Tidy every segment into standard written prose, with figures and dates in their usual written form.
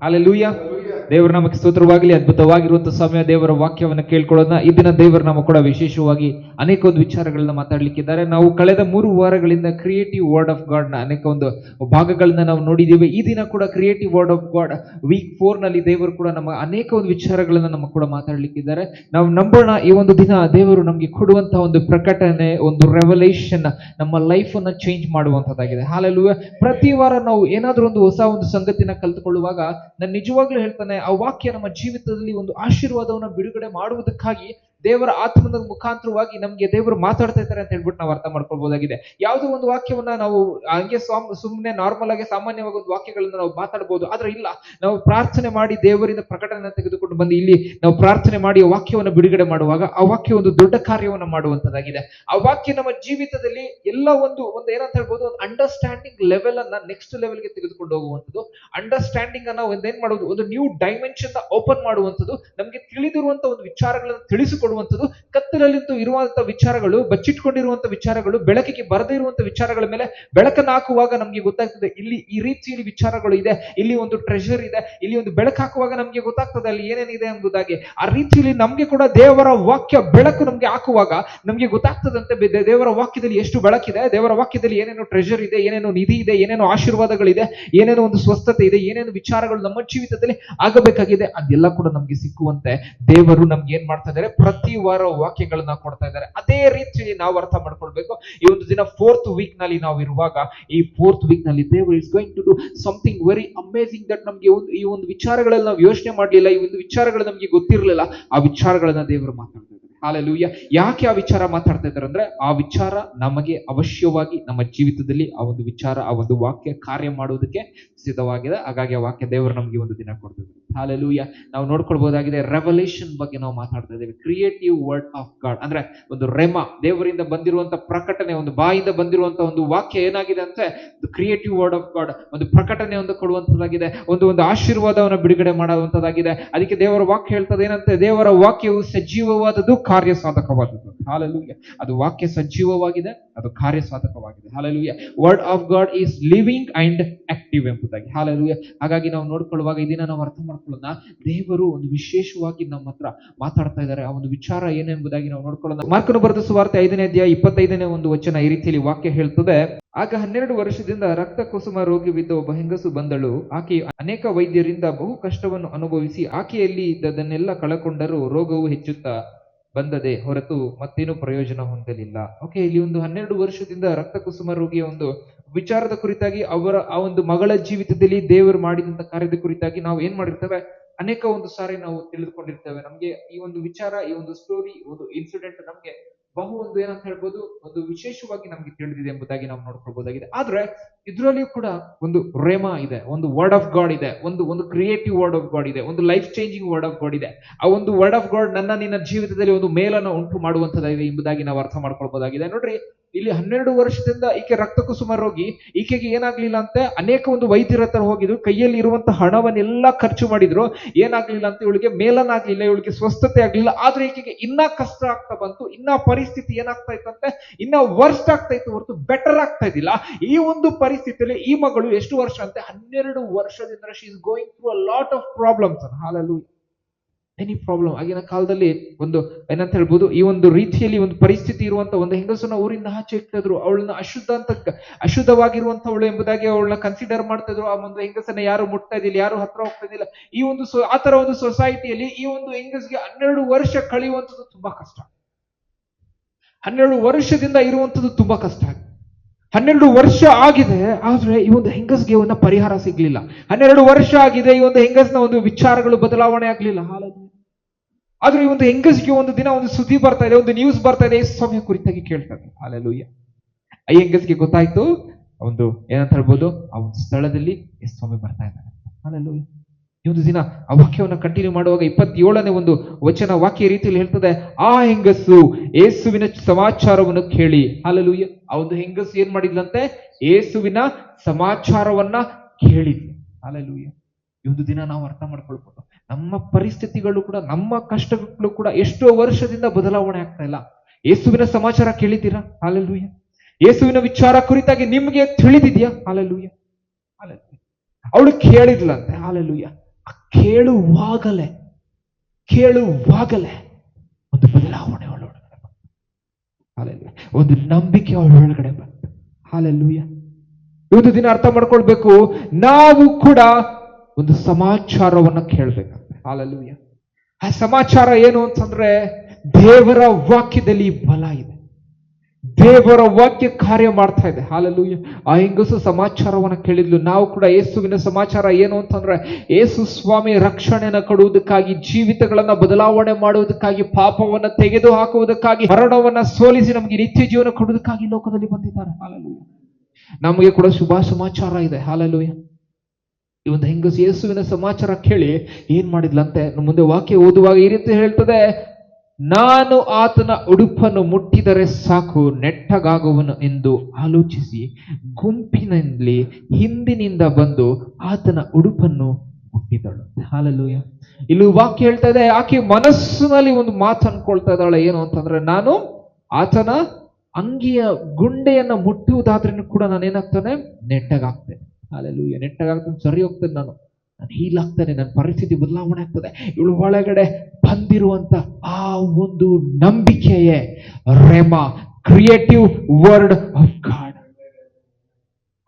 Hallelujah. ದೇವರ ನಾಮಕ್ಕೆ ಸ್ತೋತ್ರವಾಗಲಿ. ಅದ್ಭುತವಾಗಿರುವಂತಹ ಸಮಯ ದೇವರ ವಾಕ್ಯವನ್ನು ಕೇಳ್ಕೊಳ್ಳೋಣ. ಈ ದಿನ ದೇವರ ನಾಮ ಕೂಡ ವಿಶೇಷವಾಗಿ ಅನೇಕ ಒಂದು ವಿಚಾರಗಳನ್ನ ಮಾತಾಡ್ಲಿಕ್ಕಿದ್ದಾರೆ. ನಾವು ಕಳೆದ 3 ವಾರಗಳಿಂದ ಕ್ರಿಯೇಟಿವ್ ವರ್ಡ್ ಆಫ್ ಗಾಡ್ ನ ಅನೇಕ ಒಂದು ಭಾಗಗಳನ್ನ ನಾವು ನೋಡಿದ್ದೀವಿ. ಈ ದಿನ ಕೂಡ creative word of God week 4 ನಲ್ಲಿ ದೇವರು ಕೂಡ ನಮ್ಮ ಅನೇಕ ಒಂದು ವಿಚಾರಗಳನ್ನ ನಮ್ಮ ಕೂಡ ಮಾತಾಡ್ಲಿಕ್ಕಿದ್ದಾರೆ. ನಾವು ನಂಬೋಣ, ಈ ಒಂದು ದಿನ ದೇವರು ನಮ್ಗೆ ಕೊಡುವಂತಹ ಒಂದು ಪ್ರಕಟಣೆ, ಒಂದು ರೆವಲೇಷನ್ ನಮ್ಮ ಲೈಫ್ ಅನ್ನ ಚೇಂಜ್ ಮಾಡುವಂತದ್ದಾಗಿದೆ. ಹಲ್ಲೆಲೂಯಾ. ಪ್ರತಿ ವಾರ ನಾವು ಏನಾದ್ರೂ ಒಂದು ಹೊಸ ಒಂದು ಸಂಗತಿನ ಕಲ್ತುಕೊಳ್ಳುವಾಗ ನಾನು ನಿಜವಾಗ್ಲೂ ಹೇಳ್ತಾನೆ, ಆ ವಾಕ್ಯ ನಮ್ಮ ಜೀವಿತದಲ್ಲಿ ಒಂದು ಆಶೀರ್ವಾದವನ್ನು ಬಿಡುಗಡೆ ಮಾಡುವುದಕ್ಕಾಗಿ ದೇವರ ಆತ್ಮದ ಮುಖಾಂತರವಾಗಿ ನಮ್ಗೆ ದೇವರು ಮಾತಾಡ್ತಾ ಇದ್ದಾರೆ ಅಂತ ಹೇಳ್ಬಿಟ್ಟು ನಾವು ಅರ್ಥ ಮಾಡ್ಕೊಳ್ಬಹುದಾಗಿದೆ. ಯಾವುದೋ ಒಂದು ವಾಕ್ಯವನ್ನ ನಾವು ಹಂಗೆ ಸುಮ್ಮನೆ ನಾರ್ಮಲ್ ಆಗಿ ಸಾಮಾನ್ಯವಾಗಿ ಒಂದು ವಾಕ್ಯಗಳನ್ನ ನಾವು ಮಾತಾಡಬಹುದು, ಆದ್ರೆ ಇಲ್ಲ, ನಾವು ಪ್ರಾರ್ಥನೆ ಮಾಡಿ ದೇವರಿಂದ ಪ್ರಕಟಣೆ ತೆಗೆದುಕೊಂಡು ಬಂದು ಇಲ್ಲಿ ನಾವು ಪ್ರಾರ್ಥನೆ ಮಾಡಿ ಆ ವಾಕ್ಯವನ್ನು ಬಿಡುಗಡೆ ಮಾಡುವಾಗ ಆ ವಾಕ್ಯ ಒಂದು ದೊಡ್ಡ ಕಾರ್ಯವನ್ನು ಮಾಡುವಂತದ್ದಾಗಿದೆ. ಆ ವಾಕ್ಯ ನಮ್ಮ ಜೀವಿತದಲ್ಲಿ ಎಲ್ಲ ಒಂದು ಏನಂತ ಹೇಳ್ಬೋದು, ಒಂದು ಅಂಡರ್ಸ್ಟ್ಯಾಂಡಿಂಗ್ ಲೆವೆಲ್ ಅನ್ನ ನೆಕ್ಸ್ಟ್ ಲೆವೆಲ್ಗೆ ತೆಗೆದುಕೊಂಡು ಹೋಗುವಂಥದ್ದು, ಅಂಡರ್ಸ್ಟ್ಯಾಂಡಿಂಗ್ ಅನ್ನ ಒಂದೇನ್ ಮಾಡುವುದು, ಒಂದು ನ್ಯೂ ಡೈಮೆನ್ಷನ್ ಓಪನ್ ಮಾಡುವಂಥದ್ದು, ನಮ್ಗೆ ತಿಳಿದಿರುವಂತ ಒಂದು ವಿಚಾರಗಳನ್ನು ತಿಳಿಸಿಕೊಡುವಂಥದ್ದು, ಕತ್ತಲಲ್ಲಿಂತೂ ಇರುವಂತಹ ವಿಚಾರಗಳು, ಬಚ್ಚಿಟ್ಕೊಂಡಿರುವಂತಹ ವಿಚಾರಗಳು, ಬೆಳಕಿಗೆ ಬರದೇ ಇರುವಂತಹ ವಿಚಾರಗಳ ಮೇಲೆ ಬೆಳಕನ್ನು ಹಾಕುವಾಗ ನಮ್ಗೆ ಗೊತ್ತಾಗ್ತದೆ, ಇಲ್ಲಿ ಈ ರೀತಿಯಲ್ಲಿ ವಿಚಾರಗಳು ಇದೆ, ಇಲ್ಲಿ ಒಂದು ಟ್ರೆಷರ್ ಇದೆ, ಇಲ್ಲಿ ಒಂದು ಬೆಳಕು ಹಾಕುವಾಗ ನಮ್ಗೆ ಗೊತ್ತಾಗ್ತದೆ ಅಲ್ಲಿ ಏನೇನಿದೆ ಎಂಬುದಾಗಿ. ಆ ರೀತಿಯಲ್ಲಿ ನಮ್ಗೆ ಕೂಡ ದೇವರ ವಾಕ್ಯ ಬೆಳಕು ನಮ್ಗೆ ಹಾಕುವಾಗ ನಮ್ಗೆ ಗೊತ್ತಾಗ್ತದಂತೆ ದೇವರ ವಾಕ್ಯದಲ್ಲಿ ಎಷ್ಟು ಬೆಳಕಿದೆ, ದೇವರ ವಾಕ್ಯದಲ್ಲಿ ಏನೇನೋ ಟ್ರೆಷರ್ ಇದೆ, ಏನೇನೋ ನಿಧಿ ಇದೆ, ಏನೇನೋ ಆಶೀರ್ವಾದಗಳಿದೆ, ಏನೇನೋ ಒಂದು ಸ್ವಸ್ಥತೆ ಇದೆ, ಏನೇನು ವಿಚಾರಗಳು ನಮ್ಮ ಜೀವಿತದಲ್ಲಿ ಆಗಬೇಕಾಗಿದೆ, ಅದೆಲ್ಲ ಕೂಡ ನಮ್ಗೆ ಸಿಕ್ಕುವಂತೆ ದೇವರು ನಮ್ಗೆ ಏನ್ ಮಾಡ್ತಾ ಇದ್ದಾರೆ, ಪ್ರತಿ ವಾರ ವಾಕ್ಯಗಳನ್ನ ಕೊಡ್ತಾ ಇದ್ದಾರೆ. ಅದೇ ರೀತಿಯಲ್ಲಿ ನಾವು ಅರ್ಥ ಮಾಡ್ಕೊಳ್ಬೇಕು. ಈ ಒಂದು ದಿನ 4th ವೀಕ್ ನಲ್ಲಿ ನಾವು ಇರುವಾಗ, ಈ 4th ವೀಕ್ ನಲ್ಲಿ ದೇವರು is going to do something very amazing that ನಮ್ಗೆ ಈ ಒಂದು ವಿಚಾರಗಳಲ್ಲಿ ನಾವು ಯೋಚನೆ ಮಾಡ್ಲಿಲ್ಲ, ಈ ಒಂದು ವಿಚಾರಗಳು ನಮ್ಗೆ ಗೊತ್ತಿರಲಿಲ್ಲ, ಆ ವಿಚಾರಗಳನ್ನ ದೇವರು ಮಾತಾಡ್ತಾ ಇದ್ದಾರೆ. ಹಲ್ಲೆಲೂಯಾ. ಯಾಕೆ ಆ ವಿಚಾರ ಮಾತಾಡ್ತಾ ಇದ್ದಾರೆ ಅಂದ್ರೆ, ಆ ವಿಚಾರ ನಮಗೆ ಅವಶ್ಯವಾಗಿ ನಮ್ಮ ಜೀವಿತದಲ್ಲಿ ಆ ಒಂದು ವಿಚಾರ, ಆ ಒಂದು ವಾಕ್ಯ ಕಾರ್ಯ ಮಾಡುವುದಕ್ಕೆ ಸಿದ್ಧವಾಗಿದೆ. ಹಾಗಾಗಿ ಆ ವಾಕ್ಯ ದೇವರು ನಮ್ಗೆ ಒಂದು ದಿನ ಕೊಡ್ತಿದ್ದಾರೆ. ಹಲ್ಲೆಲೂಯಾ. ನಾವು ನೋಡ್ಕೊಳ್ಬಹುದಾಗಿದೆ, ರೆವಲೇಷನ್ ಬಗ್ಗೆ ನಾವು ಮಾತಾಡ್ತಾ ಇದ್ದೇವೆ. ಕ್ರಿಯೇಟಿವ್ ವರ್ಡ್ ಆಫ್ ಗಾಡ್ ಅಂದ್ರೆ ಒಂದು ರೆಮ, ದೇವರಿಂದ ಬಂದಿರುವಂತ ಪ್ರಕಟಣೆ, ಒಂದು ಬಾಯಿಂದ ಬಂದಿರುವಂತ ಒಂದು ವಾಕ್ಯ ಏನಾಗಿದೆ ಅಂದ್ರೆ ಕ್ರಿಯೇಟಿವ್ ವರ್ಡ್ ಆಫ್ ಗಾಡ್, ಒಂದು ಪ್ರಕಟಣೆ ಒಂದು ಕೊಡುವಂತದ್ದಾಗಿದೆ, ಒಂದು ಆಶೀರ್ವಾದವನ್ನು ಬಿಡುಗಡೆ ಮಾಡುವಂತದ್ದಾಗಿದೆ. ಅದಕ್ಕೆ ದೇವರ ವಾಕ್ಯ ಹೇಳ್ತದೆ ಏನಂತೆ, ದೇವರ ವಾಕ್ಯವು ಸಜೀವವಾದದ್ದು, ಕಾರ್ಯ ಸಾಧಕವಾದದ್ದು. ಹಲ್ಲೆಲೂಯಾ. ಅದು ವಾಕ್ಯ ಸಜೀವವಾಗಿದೆ, ಅದು ಕಾರ್ಯ ಸಾಧಕವಾಗಿದೆ. Hallelujah. Word of God is living and active ಎಂಬುದಾಗಿ. ಹಲ್ಲೆಲೂಯಾ. ಹಾಗಾಗಿ ನಾವು ನೋಡ್ಕೊಳ್ಳುವಾಗ ಇದನ್ನ ನಾವು ಅರ್ಥ ಮಾಡ್ಕೊಳ್ಳೋಣ, ದೇವರು ಒಂದು ವಿಶೇಷವಾಗಿ ನಮ್ಮ ಹತ್ರ ಮಾತಾಡ್ತಾ ಇದ್ದಾರೆ. ಆ ಒಂದು ವಿಚಾರ ಏನೆಂಬುದಾಗಿ ನಾವು ನೋಡ್ಕೊಳ್ಳೋಣ. ಮಾರ್ಕನು ಬರೆದ ಸುವಾರ್ತೆ 5ನೇ ಅಧ್ಯಾಯ 25ನೇ ಒಂದು ವಚನ ಈ ರೀತಿಯಲ್ಲಿ ವಾಕ್ಯ ಹೇಳ್ತದೆ, ಆಗ 12 ವರ್ಷದಿಂದ ರಕ್ತ ಕುಸುಮ ರೋಗವಿದ್ದ ಒಬ್ಬ ಹೆಂಗಸು ಬಂದಳು. ಆಕೆಯು ಅನೇಕ ವೈದ್ಯರಿಂದ ಬಹು ಕಷ್ಟವನ್ನು ಅನುಭವಿಸಿ ಆಕೆಯಲ್ಲಿ ಇದ್ದದನ್ನೆಲ್ಲ ಕಳಕೊಂಡರೂ ರೋಗವು ಹೆಚ್ಚುತ್ತಾ ಬಂದದೆ ಹೊರತು ಮತ್ತೇನು ಪ್ರಯೋಜನ ಹೊಂದಲಿಲ್ಲ. ಓಕೆ, ಇಲ್ಲಿ ಒಂದು 12 ವರ್ಷದಿಂದ ರಕ್ತ ಕುಸುಮ ರೋಗಿಯ ಒಂದು ವಿಚಾರದ ಕುರಿತಾಗಿ, ಅವರ ಆ ಒಂದು ಮಗಳ ಜೀವಿತದಲ್ಲಿ ದೇವರು ಮಾಡಿದಂತ ಕಾರ್ಯದ ಕುರಿತಾಗಿ ನಾವು ಏನ್ ಮಾಡಿರ್ತೇವೆ, ಅನೇಕ ಒಂದು ಸಾರಿ ನಾವು ತಿಳಿದುಕೊಂಡಿರ್ತೇವೆ. ನಮ್ಗೆ ಈ ಒಂದು ವಿಚಾರ, ಈ ಒಂದು ಸ್ಟೋರಿ, ಒಂದು ಇನ್ಸಿಡೆಂಟ್ ನಮ್ಗೆ ಬಹು ಒಂದು ಏನಂತ ಹೇಳ್ಬೋದು, ಒಂದು ವಿಶೇಷವಾಗಿ ನಮ್ಗೆ ತಿಳಿದಿದೆ ಎಂಬುದಾಗಿ ನಾವು ನೋಡ್ಕೊಳ್ಬಹುದಾಗಿದೆ. ಆದ್ರೆ ಇದ್ರಲ್ಲಿಯೂ ಕೂಡ ಒಂದು ರೇಮಾ ಇದೆ, ಒಂದು ವರ್ಡ್ ಆಫ್ ಗಾಡ್ ಇದೆ, ಒಂದು ಕ್ರಿಯೇಟಿವ್ ವರ್ಡ್ ಆಫ್ ಗಾಡ್ ಇದೆ, ಒಂದು life changing word of god ಇದೆ. ಆ ಒಂದು ವರ್ಡ್ ಆಫ್ ಗಾಡ್ ನಿನ್ನ ಜೀವಿತದಲ್ಲಿ ಒಂದು ಮೇಲನ್ನು ಉಂಟು ಮಾಡುವಂತದ್ದಾಗಿದೆ ಎಂಬುದಾಗಿ ನಾವು ಅರ್ಥ ಮಾಡ್ಕೊಳ್ಬಹುದಾಗಿದೆ. ನೋಡ್ರಿ, ಇಲ್ಲಿ 12 ವರ್ಷದಿಂದ ಈಕೆ ರಕ್ತ ಕುಸುಮ ರೋಗಿ, ಈಕೆಗೆ ಏನಾಗ್ಲಿಲ್ಲ ಅಂತೆ, ಅನೇಕ ಒಂದು ವೈದ್ಯರ ಹತ್ರ ಹೋಗಿದ್ರು, ಕೈಯಲ್ಲಿ ಇರುವಂತಹ ಹಣವನ್ನೆಲ್ಲ ಖರ್ಚು ಮಾಡಿದ್ರು, ಏನಾಗ್ಲಿಲ್ಲ ಅಂತ, ಇವಳಿಗೆ ಮೇಲನಾಗ್ಲಿಲ್ಲ, ಇವಳಿಗೆ ಸ್ವಸ್ಥತೆ ಆಗ್ಲಿಲ್ಲ. ಆದ್ರೆ ಈಕೆಗೆ ಇನ್ನ ಕಷ್ಟ ಆಗ್ತಾ ಬಂತು, ಇನ್ನ ಪರಿಸ್ಥಿತಿ ಏನಾಗ್ತಾ ಇತ್ತಂತೆ, ಇನ್ನ ವರ್ಸ್ಟ್ ಆಗ್ತಾ ಇತ್ತು ಹೊರತು ಬೆಟರ್ ಆಗ್ತಾ ಇದ್ದಿಲ್ಲ. ಈ ಒಂದು ಪರಿಸ್ಥಿತಿಯಲ್ಲಿ ಈ ಮಗಳು ಎಷ್ಟು ವರ್ಷ ಅಂತೆ, 12 ವರ್ಷದಿಂದ she is going through a lot of problems. Hallelujah. Any problem. ಆಗಿನ ಕಾಲದಲ್ಲಿ ಒಂದು ಏನಂತ ಹೇಳ್ಬೋದು, ಈ ಒಂದು ರೀತಿಯಲ್ಲಿ ಒಂದು ಪರಿಸ್ಥಿತಿ ಇರುವಂತ ಒಂದು ಹೆಂಗಸನ್ನ ಊರಿಂದ ಆಚೆ ಇಡ್ತಾ ಇದ್ರು, ಅವಳನ್ನ ಅಶುದ್ಧವಾಗಿರುವಂತವಳು ಎಂಬುದಾಗಿ ಅವಳನ್ನ ಕನ್ಸಿಡರ್ ಮಾಡ್ತಾ ಇದ್ರು. ಆ ಒಂದು ಹೆಂಗಸನ್ನ ಯಾರು ಮುಟ್ತಾ ಇದ್ದಿಲ್ಲ, ಯಾರು ಹತ್ರ ಹೋಗ್ತಾ ಇದ್ದಿಲ್ಲ. ಈ ಒಂದು ಆತರ ಒಂದು ಸೊಸೈಟಿಯಲ್ಲಿ ಈ ಒಂದು ಹೆಂಗಸ್ಗೆ 12 ವರ್ಷ ಕಳೆಯುವಂಥದ್ದು ತುಂಬಾ ಕಷ್ಟ. 12 ವರ್ಷದಿಂದ ಇರುವಂಥದ್ದು ತುಂಬಾ ಕಷ್ಟ. 12 ವರ್ಷ ಆಗಿದೆ, ಆದ್ರೆ ಈ ಒಂದು ಹೆಂಗಸ್ಗೆ ಒಂದು ಪರಿಹಾರ ಸಿಗ್ಲಿಲ್ಲ. 12 ವರ್ಷ ಆಗಿದೆ, ಈ ಒಂದು ಹೆಂಗಸ್ನ ಒಂದು ವಿಚಾರಗಳು ಬದಲಾವಣೆ ಆಗ್ಲಿಲ್ಲ. ಆದ್ರೆ ಈ ಒಂದು ಹೆಂಗಸ್ಗೆ ಒಂದು ದಿನ ಒಂದು ಸುದ್ದಿ ಬರ್ತಾ ಇದೆ, ಒಂದು ನ್ಯೂಸ್ ಬರ್ತಾ ಇದೆ, ಸ್ವಾಮಿಯ ಕುರಿತಾಗಿ ಕೇಳ್ತಾರೆ. ಹಲ್ಲೆಲೂಯಾ. ಈ ಹೆಂಗಸ್ಗೆ ಗೊತ್ತಾಯ್ತು, ಒಂದು ಏನಂತ ಹೇಳ್ಬೋದು, ಆ ಒಂದು ಸ್ಥಳದಲ್ಲಿ ಸ್ವಾಮಿ ಬರ್ತಾ ಇದ್ದಾರೆ. ಹಲ್ಲೆಲೂಯಾ. ಈ ಒಂದು ದಿನ ಆ ವಾಕ್ಯವನ್ನು ಕಂಟಿನ್ಯೂ ಮಾಡುವಾಗ 27ನೇ ಒಂದು ವಚನ ವಾಕ್ಯ ರೀತಿಯಲ್ಲಿ ಹೇಳ್ತದೆ, ಆ ಹೆಂಗಸು ಯೇಸುವಿನ ಸಮಾಚಾರವನ್ನು ಕೇಳಿ. ಹಲ್ಲೆಲೂಯಾ. ಆ ಒಂದು ಹೆಂಗಸು ಏನ್ ಮಾಡಿದ್ಲಂತೆ, ಯೇಸುವಿನ ಸಮಾಚಾರವನ್ನ ಕೇಳಿದ್ಲು. ಹಲ್ಲೆಲೂಯಾ. ಈ ಒಂದು ದಿನ ನಾವು ಅರ್ಥ ಮಾಡ್ಕೊಳ್ಬೋದು, ನಮ್ಮ ಪರಿಸ್ಥಿತಿಗಳು ಕೂಡ, ನಮ್ಮ ಕಷ್ಟಗಳು ಕೂಡ ಎಷ್ಟೋ ವರ್ಷದಿಂದ ಬದಲಾವಣೆ ಆಗ್ತಾ ಇಲ್ಲ. ಯೇಸುವಿನ ಸಮಾಚಾರ ಕೇಳಿದ್ದೀರಾ? ಹಲ್ಲೆಲೂಯಾ. ಯೇಸುವಿನ ವಿಚಾರ ಕುರಿತಾಗಿ ನಿಮ್ಗೆ ತಿಳಿದಿದ್ಯಾ? ಹಲ್ಲೆಲೂಯಾ. ಹಲ್ಲೆಲೂಯಾ. ಅವಳು ಕೇಳಿದ್ಲಂತೆ. ಹಲ್ಲೆಲೂಯಾ. ಕೇಳುವಾಗಲೇ ಕೇಳುವಾಗಲೇ ಒಂದು ಬದಲಾವಣೆ ಒಳಗಡೆ ಬಂತು. ಹಾಲೆಲೂಯ. ಒಂದು ನಂಬಿಕೆ ಒಳಗಡೆ ಬಂತು. ಹಾಲೆಲೂಯ. ಇವತ್ತು ದಿನ ಅರ್ಥ ಮಾಡ್ಕೊಳ್ಬೇಕು, ನಾವು ಕೂಡ ಒಂದು ಸಮಾಚಾರವನ್ನ ಕೇಳ್ಬೇಕಂತೆ. ಹಾಲೆಲೂಯ. ಆ ಸಮಾಚಾರ ಏನು ಅಂತಂದ್ರೆ, ದೇವರ ವಾಕ್ಯದಲ್ಲಿ ಬಲ ಇದೆ, ದೇವರ ವಾಕ್ಯ ಕಾರ್ಯ ಮಾಡ್ತಾ ಇದೆ. ಹಾಲೆಲೂಯ. ಆ ಹೆಂಗಸು ಸಮಾಚಾರವನ್ನ ಕೇಳಿದ್ಲು. ನಾವು ಕೂಡ ಯೇಸುವಿನ ಸಮಾಚಾರ ಏನು ಅಂತಂದ್ರೆ, ಯೇಸು ಸ್ವಾಮಿ ರಕ್ಷಣೆಯನ್ನು ಕೊಡುವುದಕ್ಕಾಗಿ, ಜೀವಿತಗಳನ್ನ ಬದಲಾವಣೆ ಮಾಡುವುದಕ್ಕಾಗಿ, ಪಾಪವನ್ನ ತೆಗೆದು ಹಾಕುವುದಕ್ಕಾಗಿ, ಮರಣವನ್ನ ಸೋಲಿಸಿ ನಮಗೆ ನಿತ್ಯ ಜೀವನ ಕೊಡುವುದಕ್ಕಾಗಿ ಲೋಕದಲ್ಲಿ ಬಂದಿದ್ದಾರೆ. ಹಾಲೆಲೂಯ. ನಮಗೆ ಕೂಡ ಶುಭ ಸಮಾಚಾರ ಇದೆ. ಹಾಲೆಲೂಯ. ಈ ಒಂದು ಹೆಂಗಸು ಯೇಸುವಿನ ಸಮಾಚಾರ ಕೇಳಿ ಏನ್ ಮಾಡಿದ್ಲಂತೆ, ಮುಂದೆ ವಾಕ್ಯ ಓದುವಾಗ ಈ ರೀತಿ ಹೇಳ್ತದೆ, ನಾನು ಆತನ ಉಡುಪನ್ನು ಮುಟ್ಟಿದರೆ ಸಾಕು, ನೆಟ್ಟಗಾಗುವನು ಎಂದು ಆಲೋಚಿಸಿ ಗುಂಪಿನಲ್ಲಿ ಹಿಂದಿನಿಂದ ಬಂದು ಆತನ ಉಡುಪನ್ನು ಮುಟ್ಟಿದಳು. ಹಾಲೆಲೂಯ. ಇಲ್ಲಿ ವಾಕ್ಯ ಹೇಳ್ತಾ ಇದೆ, ಆಕೆ ಮನಸ್ಸಿನಲ್ಲಿ ಒಂದು ಮಾತು ಅನ್ಕೊಳ್ತಾ ಇದ್ದಾಳೆ. ಏನು ಅಂತಂದ್ರೆ, ನಾನು ಆತನ ಅಂಗಿಯ ಗುಂಡೆಯನ್ನ ಮುಟ್ಟುವುದಾದ್ರೂ ಕೂಡ ನಾನೇನಾಗ್ತಾನೆ, ನೆಟ್ಟಗಾಗ್ತೇನೆ. ಹಾಲೆಲೂಯ. ನೆಟ್ಟಗಾಗ್ತಾನೆ, ಸರಿ ಹೋಗ್ತೇನೆ, ನಾನು ಹೀಲ್ ಆಗ್ತಾನೆ, ನನ್ನ ಪರಿಸ್ಥಿತಿ ಬದಲಾವಣೆ ಆಗ್ತದೆ. ಇವಳು ಒಳಗಡೆ ಬಂದಿರುವಂತ ಆ ಒಂದು ನಂಬಿಕೆಯೇ rhema, creative word of God.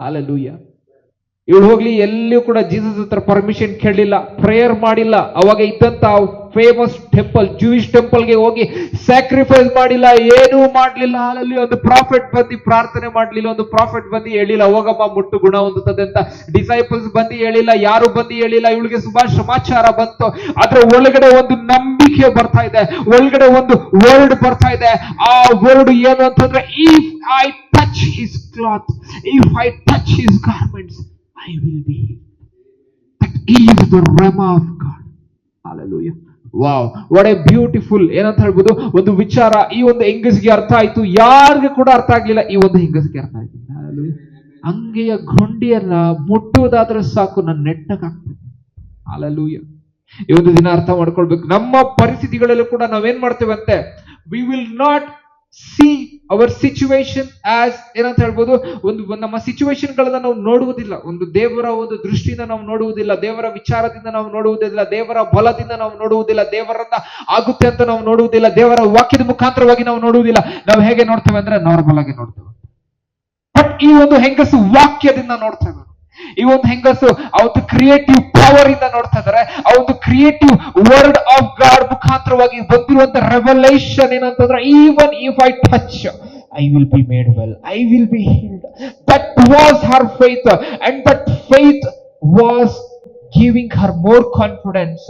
Hallelujah. ಇವಳು ಹೋಗ್ಲಿ ಎಲ್ಲಿಯೂ ಕೂಡ ಜೀಸಸ್ ಹತ್ರ ಪರ್ಮಿಷನ್ ಕೇಳಲಿಲ್ಲ, ಪ್ರೇಯರ್ ಮಾಡಿಲ್ಲ. ಅವಾಗ ಇದ್ದಂತ ಫೇಮಸ್ ಟೆಂಪಲ್, ಜೂಯಿಶ್ ಟೆಂಪಲ್ಗೆ ಹೋಗಿ ಸ್ಯಾಕ್ರಿಫೈಸ್ ಮಾಡಿಲ್ಲ, ಏನೂ ಮಾಡ್ಲಿಲ್ಲ. ಅಲ್ಲಿ ಒಂದು ಪ್ರಾಫಿಟ್ ಬಂದು ಪ್ರಾರ್ಥನೆ ಮಾಡ್ಲಿಲ್ಲ, ಒಂದು ಪ್ರಾಫಿಟ್ ಬಂದು ಹೇಳಿಲ್ಲ ಹೋಗಮ್ಮ ಮುಟ್ಟು ಗುಣ ಹೊಂದುತ್ತದೆ ಅಂತ. ಡಿಸೈಪಲ್ಸ್ ಬಂದು ಹೇಳಿಲ್ಲ, ಯಾರು ಬಂದು ಹೇಳಿಲ್ಲ. ಇವಳಿಗೆ ಸಮಾಚಾರ ಬಂತು. ಅದ್ರ ಒಳಗಡೆ ಒಂದು ನಂಬಿಕೆ ಬರ್ತಾ ಇದೆ, ಒಳಗಡೆ ಒಂದು ವರ್ಡ್ ಬರ್ತಾ ಇದೆ. ಆ ವರ್ಡ್ ಏನು ಅಂತಂದ್ರೆ, if I touch his cloth, if I touch his garments, I will be healed. That is the rhema of God. Hallelujah. Wow, what A beautiful ಏನಂತ ಹೇಳ್ಬೋದು ಒಂದು ವಿಚಾರ. ಈ ಒಂದು ಹೆಂಗಸಿಗೆ ಅರ್ಥ ಆಯ್ತು, ಯಾರಿಗೆ ಕೂಡ ಅರ್ಥ ಆಗ್ಲಿಲ್ಲ, ಈ ಒಂದು ಹೆಂಗಸಿಗೆ ಅರ್ಥ ಆಯ್ತು. ಅಂಗೆಯ ಗುಂಡಿಯನ್ನ ಮುಟ್ಟುವುದಾದ್ರೆ ಸಾಕು, ನಾನು ನೆಟ್ಟಗಾಗ್ತೇನೆ. ಹಾಲೆಲೂಯ. ಈ ಒಂದು ದಿನ ಅರ್ಥ ಮಾಡ್ಕೊಳ್ಬೇಕು, ನಮ್ಮ ಪರಿಸ್ಥಿತಿಗಳಲ್ಲೂ ಕೂಡ ನಾವೇನ್ ಮಾಡ್ತೇವೆ ಅಂತೆ, we will not see our situation as ಏನಂತ ಹೇಳ್ಬೋದು, ಒಂದು ನಮ್ಮ ಸಿಚುವೇಶನ್ ಗಳನ್ನ ನಾವು ನೋಡುವುದಿಲ್ಲ, ಒಂದು ದೇವರ ಒಂದು ದೃಷ್ಟಿಯಿಂದ ನಾವು ನೋಡುವುದಿಲ್ಲ, ದೇವರ ವಿಚಾರದಿಂದ ನಾವು ನೋಡುವುದಿಲ್ಲ, ದೇವರ ಬಲದಿಂದ ನಾವು ನೋಡುವುದಿಲ್ಲ, ದೇವರನ್ನ ಆಗುತ್ತೆ ಅಂತ ನಾವು ನೋಡುವುದಿಲ್ಲ, ದೇವರ ವಾಕ್ಯದ ಮುಖಾಂತರವಾಗಿ ನಾವು ನೋಡುವುದಿಲ್ಲ. ನಾವು ಹೇಗೆ ನೋಡ್ತೇವೆ ಅಂದ್ರೆ ನಾರ್ಮಲ್ ಆಗಿ ನೋಡ್ತೇವೆ. ಬಟ್ ಈ ಒಂದು ಹೆಂಗಸು ವಾಕ್ಯದಿಂದ ನೋಡ್ತೇವೆ. ಈ ಒಂದು ಹೆಂಗಸು ಆ ಒಂದು ಕ್ರಿಯೇಟಿವ್ ಪವರ್ ಇಂದ ನೋಡ್ತಾ ಇದ್ದಾರೆ. ಆ ಒಂದು ಕ್ರಿಯೇಟಿವ್ ವರ್ಡ್ ಆಫ್ ಗಾಡ್ ಮುಖಾಂತರವಾಗಿ ಬಂದಿರುವಂತ ರೆವಲೇಷನ್ ಏನಂತಂದ್ರೆ, even if I touch I will be made well, I will be healed. That was her faith, and that faith was giving her more confidence,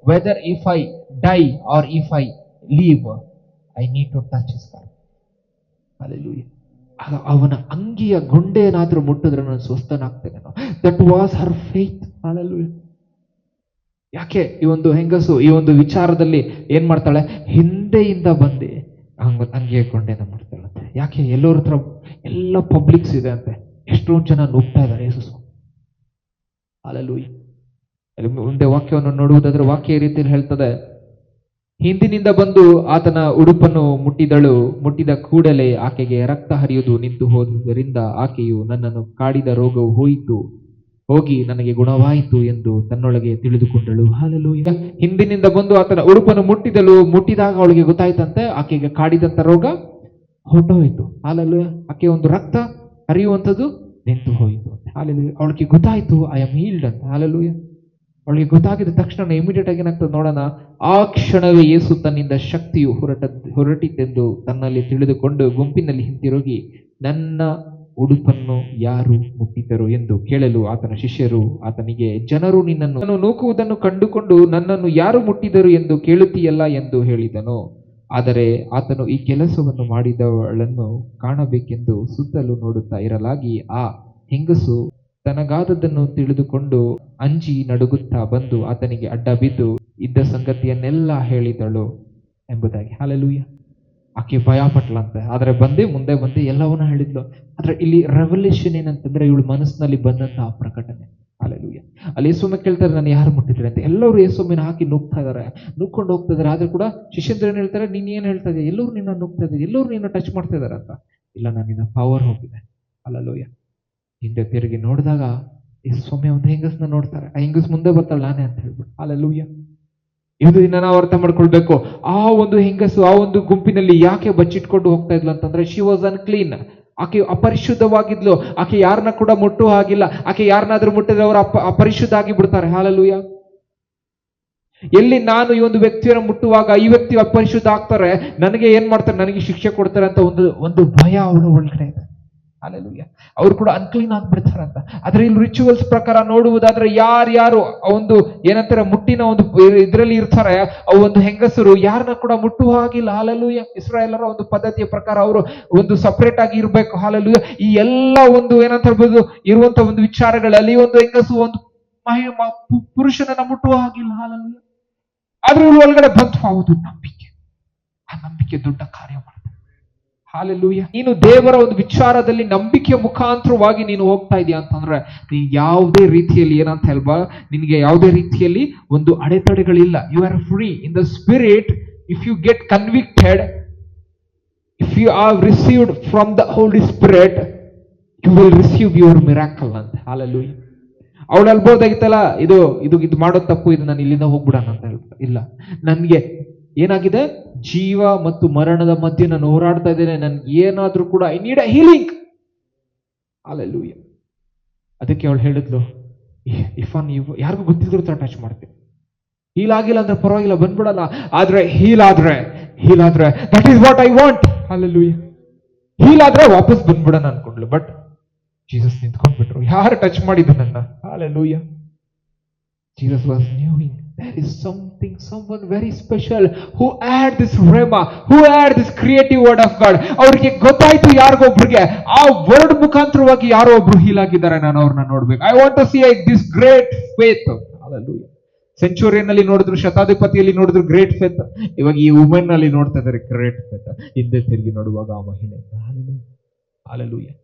whether if I die or if I live, I need to touch his garment. Hallelujah. ಅವನ ಅಂಗಿಯ ಗುಂಡೆ ಏನಾದ್ರೂ ಮುಟ್ಟಿದ್ರೆ ನಾನು ಸ್ವಸ್ಥನಾಗ್ತೇನೆ. That was her faith. Hallelujah. ಯಾಕೆ ಈ ಒಂದು ಹೆಂಗಸು ಈ ಒಂದು ವಿಚಾರದಲ್ಲಿ ಏನ್ ಮಾಡ್ತಾಳೆ, ಹಿಂದೆಯಿಂದ ಬಂದು ಅಂಗಿಯ ಗುಂಡೆನ ಮುಟ್ತಾಳಂತೆ. ಯಾಕೆ, ಎಲ್ಲರ ಹತ್ರ ಎಲ್ಲ ಪಬ್ಲಿಕ್ಸ್ ಇದೆ ಅಂತೆ, ಎಷ್ಟೊಂದು ಜನ ನುಗ್ತಾ ಇದ್ದಾರೆ ಯೇಸು. ಹಾಲೆಲೂಯ. ಮುಂದೆ ವಾಕ್ಯವನ್ನು ನೋಡುವುದಾದ್ರೆ ವಾಕ್ಯ ಈ ರೀತಿಯಲ್ಲಿ ಹೇಳ್ತದೆ, ಹಿಂದಿನಿಂದ ಬಂದು ಆತನ ಉಡುಪನ್ನು ಮುಟ್ಟಿದಳು, ಮುಟ್ಟಿದ ಕೂಡಲೇ ಆಕೆಗೆ ರಕ್ತ ಹರಿಯುವುದು ನಿಂತು ಹೋದುದರಿಂದ ಆಕೆಯು ನನ್ನನ್ನು ಕಾಡಿದ ರೋಗವು ಹೋಗಿ ನನಗೆ ಗುಣವಾಯಿತು ಎಂದು ತನ್ನೊಳಗೆ ತಿಳಿದುಕೊಂಡಳು. ಹಾಲೆಲೂಯ. ಹಿಂದಿನಿಂದ ಬಂದು ಆತನ ಉಡುಪನ್ನು ಮುಟ್ಟಿದಾಗ ಅವಳಿಗೆ ಗೊತ್ತಾಯ್ತಂತೆ, ಆಕೆಗೆ ಕಾಡಿದಂತ ರೋಗ ಹೊರಟೋಯ್ತು. ಹಾಲೆಲೂಯ. ಆಕೆ ಒಂದು ರಕ್ತ ಹರಿಯುವಂಥದ್ದು ನಿಂತು ಹೋಯಿತು. ಹಾಲೆಲೂಯ. ಅವಳಿಗೆ ಗೊತ್ತಾಯ್ತು, ಐ ಆಮ್ ಹೀಲ್ಡ್ ಅಂತ. ಹಾಲೆಲೂಯ. ಅವಳಿಗೆ ಗೊತ್ತಾಗಿದ ತಕ್ಷಣ ಇಮಿಡಿಯೇಟ್ ಆಗಿ ಏನಾಗ್ತದೆ ನೋಡೋಣ, ಆ ಕ್ಷಣವೇ ಯೇಸು ತನ್ನಿಂದ ಶಕ್ತಿಯು ಹೊರಟಿತೆಂದು ತನ್ನಲ್ಲಿ ತಿಳಿದುಕೊಂಡು ಗುಂಪಿನಲ್ಲಿ ಹಿಂತಿರುಗಿ, ನನ್ನ ಉಡುಪನ್ನು ಯಾರು ಮುಟ್ಟಿದರು ಎಂದು ಕೇಳಲು ಆತನ ಶಿಷ್ಯರು ಆತನಿಗೆ, ಜನರು ನಿನ್ನನ್ನು ನೂಕುವುದನ್ನು ಕಂಡುಕೊಂಡು ನನ್ನನ್ನು ಯಾರು ಮುಟ್ಟಿದರು ಎಂದು ಕೇಳುತ್ತೀಯಲ್ಲ ಎಂದು ಹೇಳಿದನು. ಆದರೆ ಆತನು ಈ ಕೆಲಸವನ್ನು ಮಾಡಿದವಳನ್ನು ಕಾಣಬೇಕೆಂದು ಸುತ್ತಲೂ ನೋಡುತ್ತಾ ಇರಲಾಗಿ, ಆ ಹೆಂಗಸು ತನಗಾದದ್ದನ್ನು ತಿಳಿದುಕೊಂಡು ಅಂಜಿ ನಡುಗುತ್ತಾ ಬಂದು ಆತನಿಗೆ ಅಡ್ಡ ಬಿದ್ದು ಇದ್ದ ಸಂಗತಿಯನ್ನೆಲ್ಲ ಹೇಳಿದಳು ಎಂಬುದಾಗಿ. ಹಾಲೆಲೂಯ. ಆಕೆ ಭಯ ಪಟ್ಲಂತೆ, ಆದ್ರೆ ಮುಂದೆ ಬಂದು ಎಲ್ಲವನ್ನ ಹೇಳಿದ್ಲು. ಆದ್ರೆ ಇಲ್ಲಿ ರೆವಲ್ಯೂಷನ್ ಏನಂತಂದ್ರೆ, ಇವಳು ಮನಸ್ಸಿನಲ್ಲಿ ಬಂದಂತ ಆ ಪ್ರಕಟಣೆ. ಹಾಲೆಲೂಯ. ಅಲ್ಲಿ ಯೇಸುಮ್ಮ ಕೇಳ್ತಾರೆ, ನಾನು ಯಾರು ಮುಟ್ಟಿದ್ರೆ ಅಂತ. ಎಲ್ಲರೂ ಯೇಸುಮ್ಮನ ಹಾಕಿ ನುಗ್ತಾ ಇದಾರೆ, ನುಗ್ಕೊಂಡು ಹೋಗ್ತಾ ಇದಾರೆ. ಆದ್ರೆ ಕೂಡ ಶಿಷ್ಯಂದ್ರ ಏನ್ ಹೇಳ್ತಾರೆ, ನೀನ್ ಏನ್ ಹೇಳ್ತಾ ಇದೆಯಾ, ಎಲ್ಲರೂ ನಿನ್ನ ನುಗ್ತಾ ಇದ್ದಾರೆ, ಎಲ್ಲರೂ ನಿನ್ನ ಟಚ್ ಮಾಡ್ತಾ ಇದಾರೆ ಅಂತ. ಇಲ್ಲ, ನಿನ್ನ ಪವರ್ ಹೋಗಿದೆ. ಹಾಲೆಲೂಯ. ಹಿಂದೆ ತಿರುಗಿ ನೋಡಿದಾಗ ಯೇಸುಸ್ವಾಮಿ ಒಂದು ಹೆಂಗಸ್ನ ನೋಡ್ತಾರೆ. ಆ ಹೆಂಗಸ್ ಮುಂದೆ ಬರ್ತಾಳೆ, ನಾನೇ ಅಂತ ಹೇಳ್ಬಿಟ್ಟು. ಹಲ್ಲೆಲೂಯಾ. ಇದು ದಿನ ನಾವು ಅರ್ಥ ಮಾಡ್ಕೊಳ್ಬೇಕು, ಆ ಒಂದು ಹೆಂಗಸು ಆ ಒಂದು ಗುಂಪಿನಲ್ಲಿ ಯಾಕೆ ಬಚ್ಚಿಟ್ಕೊಂಡು ಹೋಗ್ತಾ ಇದ್ಲು ಅಂತಂದ್ರೆ, ಶಿ ವಾಸ್ ಅನ್ಕ್ಲೀನ್. ಆಕೆ ಅಪರಿಶುದ್ಧವಾಗಿದ್ಲು. ಆಕೆ ಯಾರನ್ನ ಕೂಡ ಮುಟ್ಟುವ ಹಾಗಿಲ್ಲ. ಆಕೆ ಯಾರನ್ನಾದ್ರೂ ಮುಟ್ಟಿದ್ರೆ ಅವರು ಅಪರಿಶುದ್ಧ ಆಗಿ ಬಿಡ್ತಾರೆ. ಹಲ್ಲೆಲೂಯಾ. ಎಲ್ಲಿ ನಾನು ಈ ಒಂದು ವ್ಯಕ್ತಿಯನ್ನು ಮುಟ್ಟುವಾಗ ಈ ವ್ಯಕ್ತಿ ಅಪರಿಶುದ್ಧ ಆಗ್ತಾರೆ, ನನಗೆ ಏನ್ ಮಾಡ್ತಾರೆ, ನನಗೆ ಶಿಕ್ಷೆ ಕೊಡ್ತಾರೆ ಅಂತ ಒಂದು ಭಯ ಅವಳ ಒಳಗಡೆ ಇದೆ. ಹಲ್ಲೆಲೂಯಾ. ಅವ್ರು ಕೂಡ ಅನ್ಕ್ಲೀನ್ ಆಗ್ಬಿಡ್ತಾರಂತ. ಆದ್ರೆ ಇಲ್ಲಿ ರಿಚುವಲ್ಸ್ ಪ್ರಕಾರ ನೋಡುವುದಾದ್ರೆ ಯಾರು ಒಂದು ಏನಂತಾರೆ ಮುಟ್ಟಿನ ಒಂದು ಇದ್ರಲ್ಲಿ ಇರ್ತಾರೆ, ಅವು ಒಂದು ಹೆಂಗಸರು ಯಾರನ್ನ ಕೂಡ ಮುಟ್ಟುವ ಹಾಗಿಲ್ಲ. ಹಲ್ಲೆಲೂಯಾ. ಇಸ್ರಾಯೇಲರ ಒಂದು ಪದ್ಧತಿಯ ಪ್ರಕಾರ ಅವರು ಒಂದು ಸಪರೇಟ್ ಆಗಿ ಇರ್ಬೇಕು. ಹಲ್ಲೆಲೂಯಾ. ಈ ಎಲ್ಲ ಒಂದು ಏನಂತ ಹೇಳ್ಬೋದು ಇರುವಂತ ಒಂದು ವಿಚಾರಗಳಲ್ಲಿ ಒಂದು ಹೆಂಗಸು ಒಂದು ಪುರುಷನನ್ನ ಮುಟ್ಟುವ ಹಾಗಿಲ್ಲ. ಹಲ್ಲೆಲೂಯಾ. ಆದ್ರೆ ಇವ್ರ ಒಳಗಡೆ ಬಂತು ಹೌದು ನಂಬಿಕೆ. ಆ ನಂಬಿಕೆ ದೊಡ್ಡ ಕಾರ್ಯ ಮಾಡ್ತಾರೆ. ಹಲ್ಲೆಲೂಯಾ. ನೀನು ದೇವರ ಒಂದು ವಿಚಾರದಲ್ಲಿ ನಂಬಿಕೆಯ ಮುಖಾಂತರವಾಗಿ ನೀನು ಹೋಗ್ತಾ ಇದೀಯ ಅಂತಂದ್ರೆ ನೀನು ಯಾವುದೇ ರೀತಿಯಲ್ಲಿ ಏನಂತ ಹೇಳ್ಬಾ, ನಿನಗೆ ಯಾವುದೇ ರೀತಿಯಲ್ಲಿ ಒಂದು ಅಡೆತಡೆಗಳಿಲ್ಲ. You are free in the spirit. If you get convicted, if you are received from the Holy Spirit, you will receive your miracle ಅಂತ. ಹಲ್ಲೆಲೂಯಾ. ಅವಳು ಅಲ್ಬೋದಾಗಿತ್ತಲ್ಲ, ಇದು ಮಾಡೋ ತಪ್ಪು, ಇದು ನಾನು ಇಲ್ಲಿಂದ ಹೋಗ್ಬಿಡೋಣ ಅಂತ ಹೇಳ್ಬಿಟ್ಟು. ಇಲ್ಲ, ನನ್ಗೆ ಏನಾಗಿದೆ, ಜೀವ ಮತ್ತು ಮರಣದ ಮಧ್ಯೆ ನಾನು ಹೋರಾಡ್ತಾ ಇದ್ದೇನೆ, ನನ್ಗೆ ಏನಾದ್ರೂ ಕೂಡ I need a healing. Hallelujah. ಅದಕ್ಕೆ ಅವಳು ಹೇಳಿದ್ಲು, ನೀವು ಯಾರಿಗೂ ಗೊತ್ತಿದ್ರು ಟಚ್ ಮಾಡ್ತೀನಿ, ಹೀಲ್ ಆಗಿಲ್ಲ ಅಂದ್ರೆ ಪರವಾಗಿಲ್ಲ ಬಂದ್ಬಿಡಲ್ಲ, ಆದ್ರೆ ಹೀಲ್ ಆದ್ರೆ that is what I want. Hallelujah. Heal ಆದ್ರೆ ವಾಪಸ್ ಬಂದ್ಬಿಡೋಣ ಅನ್ಕೊಂಡ್ಲು. But Jesus ನಿಂತ್ಕೊಂಡ್ಬಿಟ್ರು. ಯಾರು ಟಚ್ ಮಾಡಿದ್ರು ನನ್ನ? Hallelujah. Jesus was knowing there is someone very special who had this rhema, who had this creative word of God. ಅವ್ರಿಗೆ ಗೊತ್ತಾಯ್ತು ಯಾರಿಗೊಬ್ರಿಗೆ ಆ word ಮುಖಾಂತರವಾಗಿ ಯಾರೋ ಒಬ್ರು ಹೀಲ್ ಆಗಿದ್ದಾರೆ, ನಾನು ಅವ್ರನ್ನ ನೋಡ್ಬೇಕು. I want to see this great faith. Hallelujah. Centurion ಅಲ್ಲಿ ನೋಡಿದ್ರು, ಶತಾಧಿಪತಿಯಲ್ಲಿ ನೋಡಿದ್ರು ಗ್ರೇಟ್ ಫೇತ್. ಇವಾಗ ಈ ವುಮೆನ್ ನಲ್ಲಿ ನೋಡ್ತಾ ಇದ್ದಾರೆ ಗ್ರೇಟ್ ಫೇತ್. ಹಿಂದೆ ತಿರುಗಿ ನೋಡುವಾಗ ಆ ಮಹಿಳೆ. ಹಲ್ಲೆಲೂಯಾ.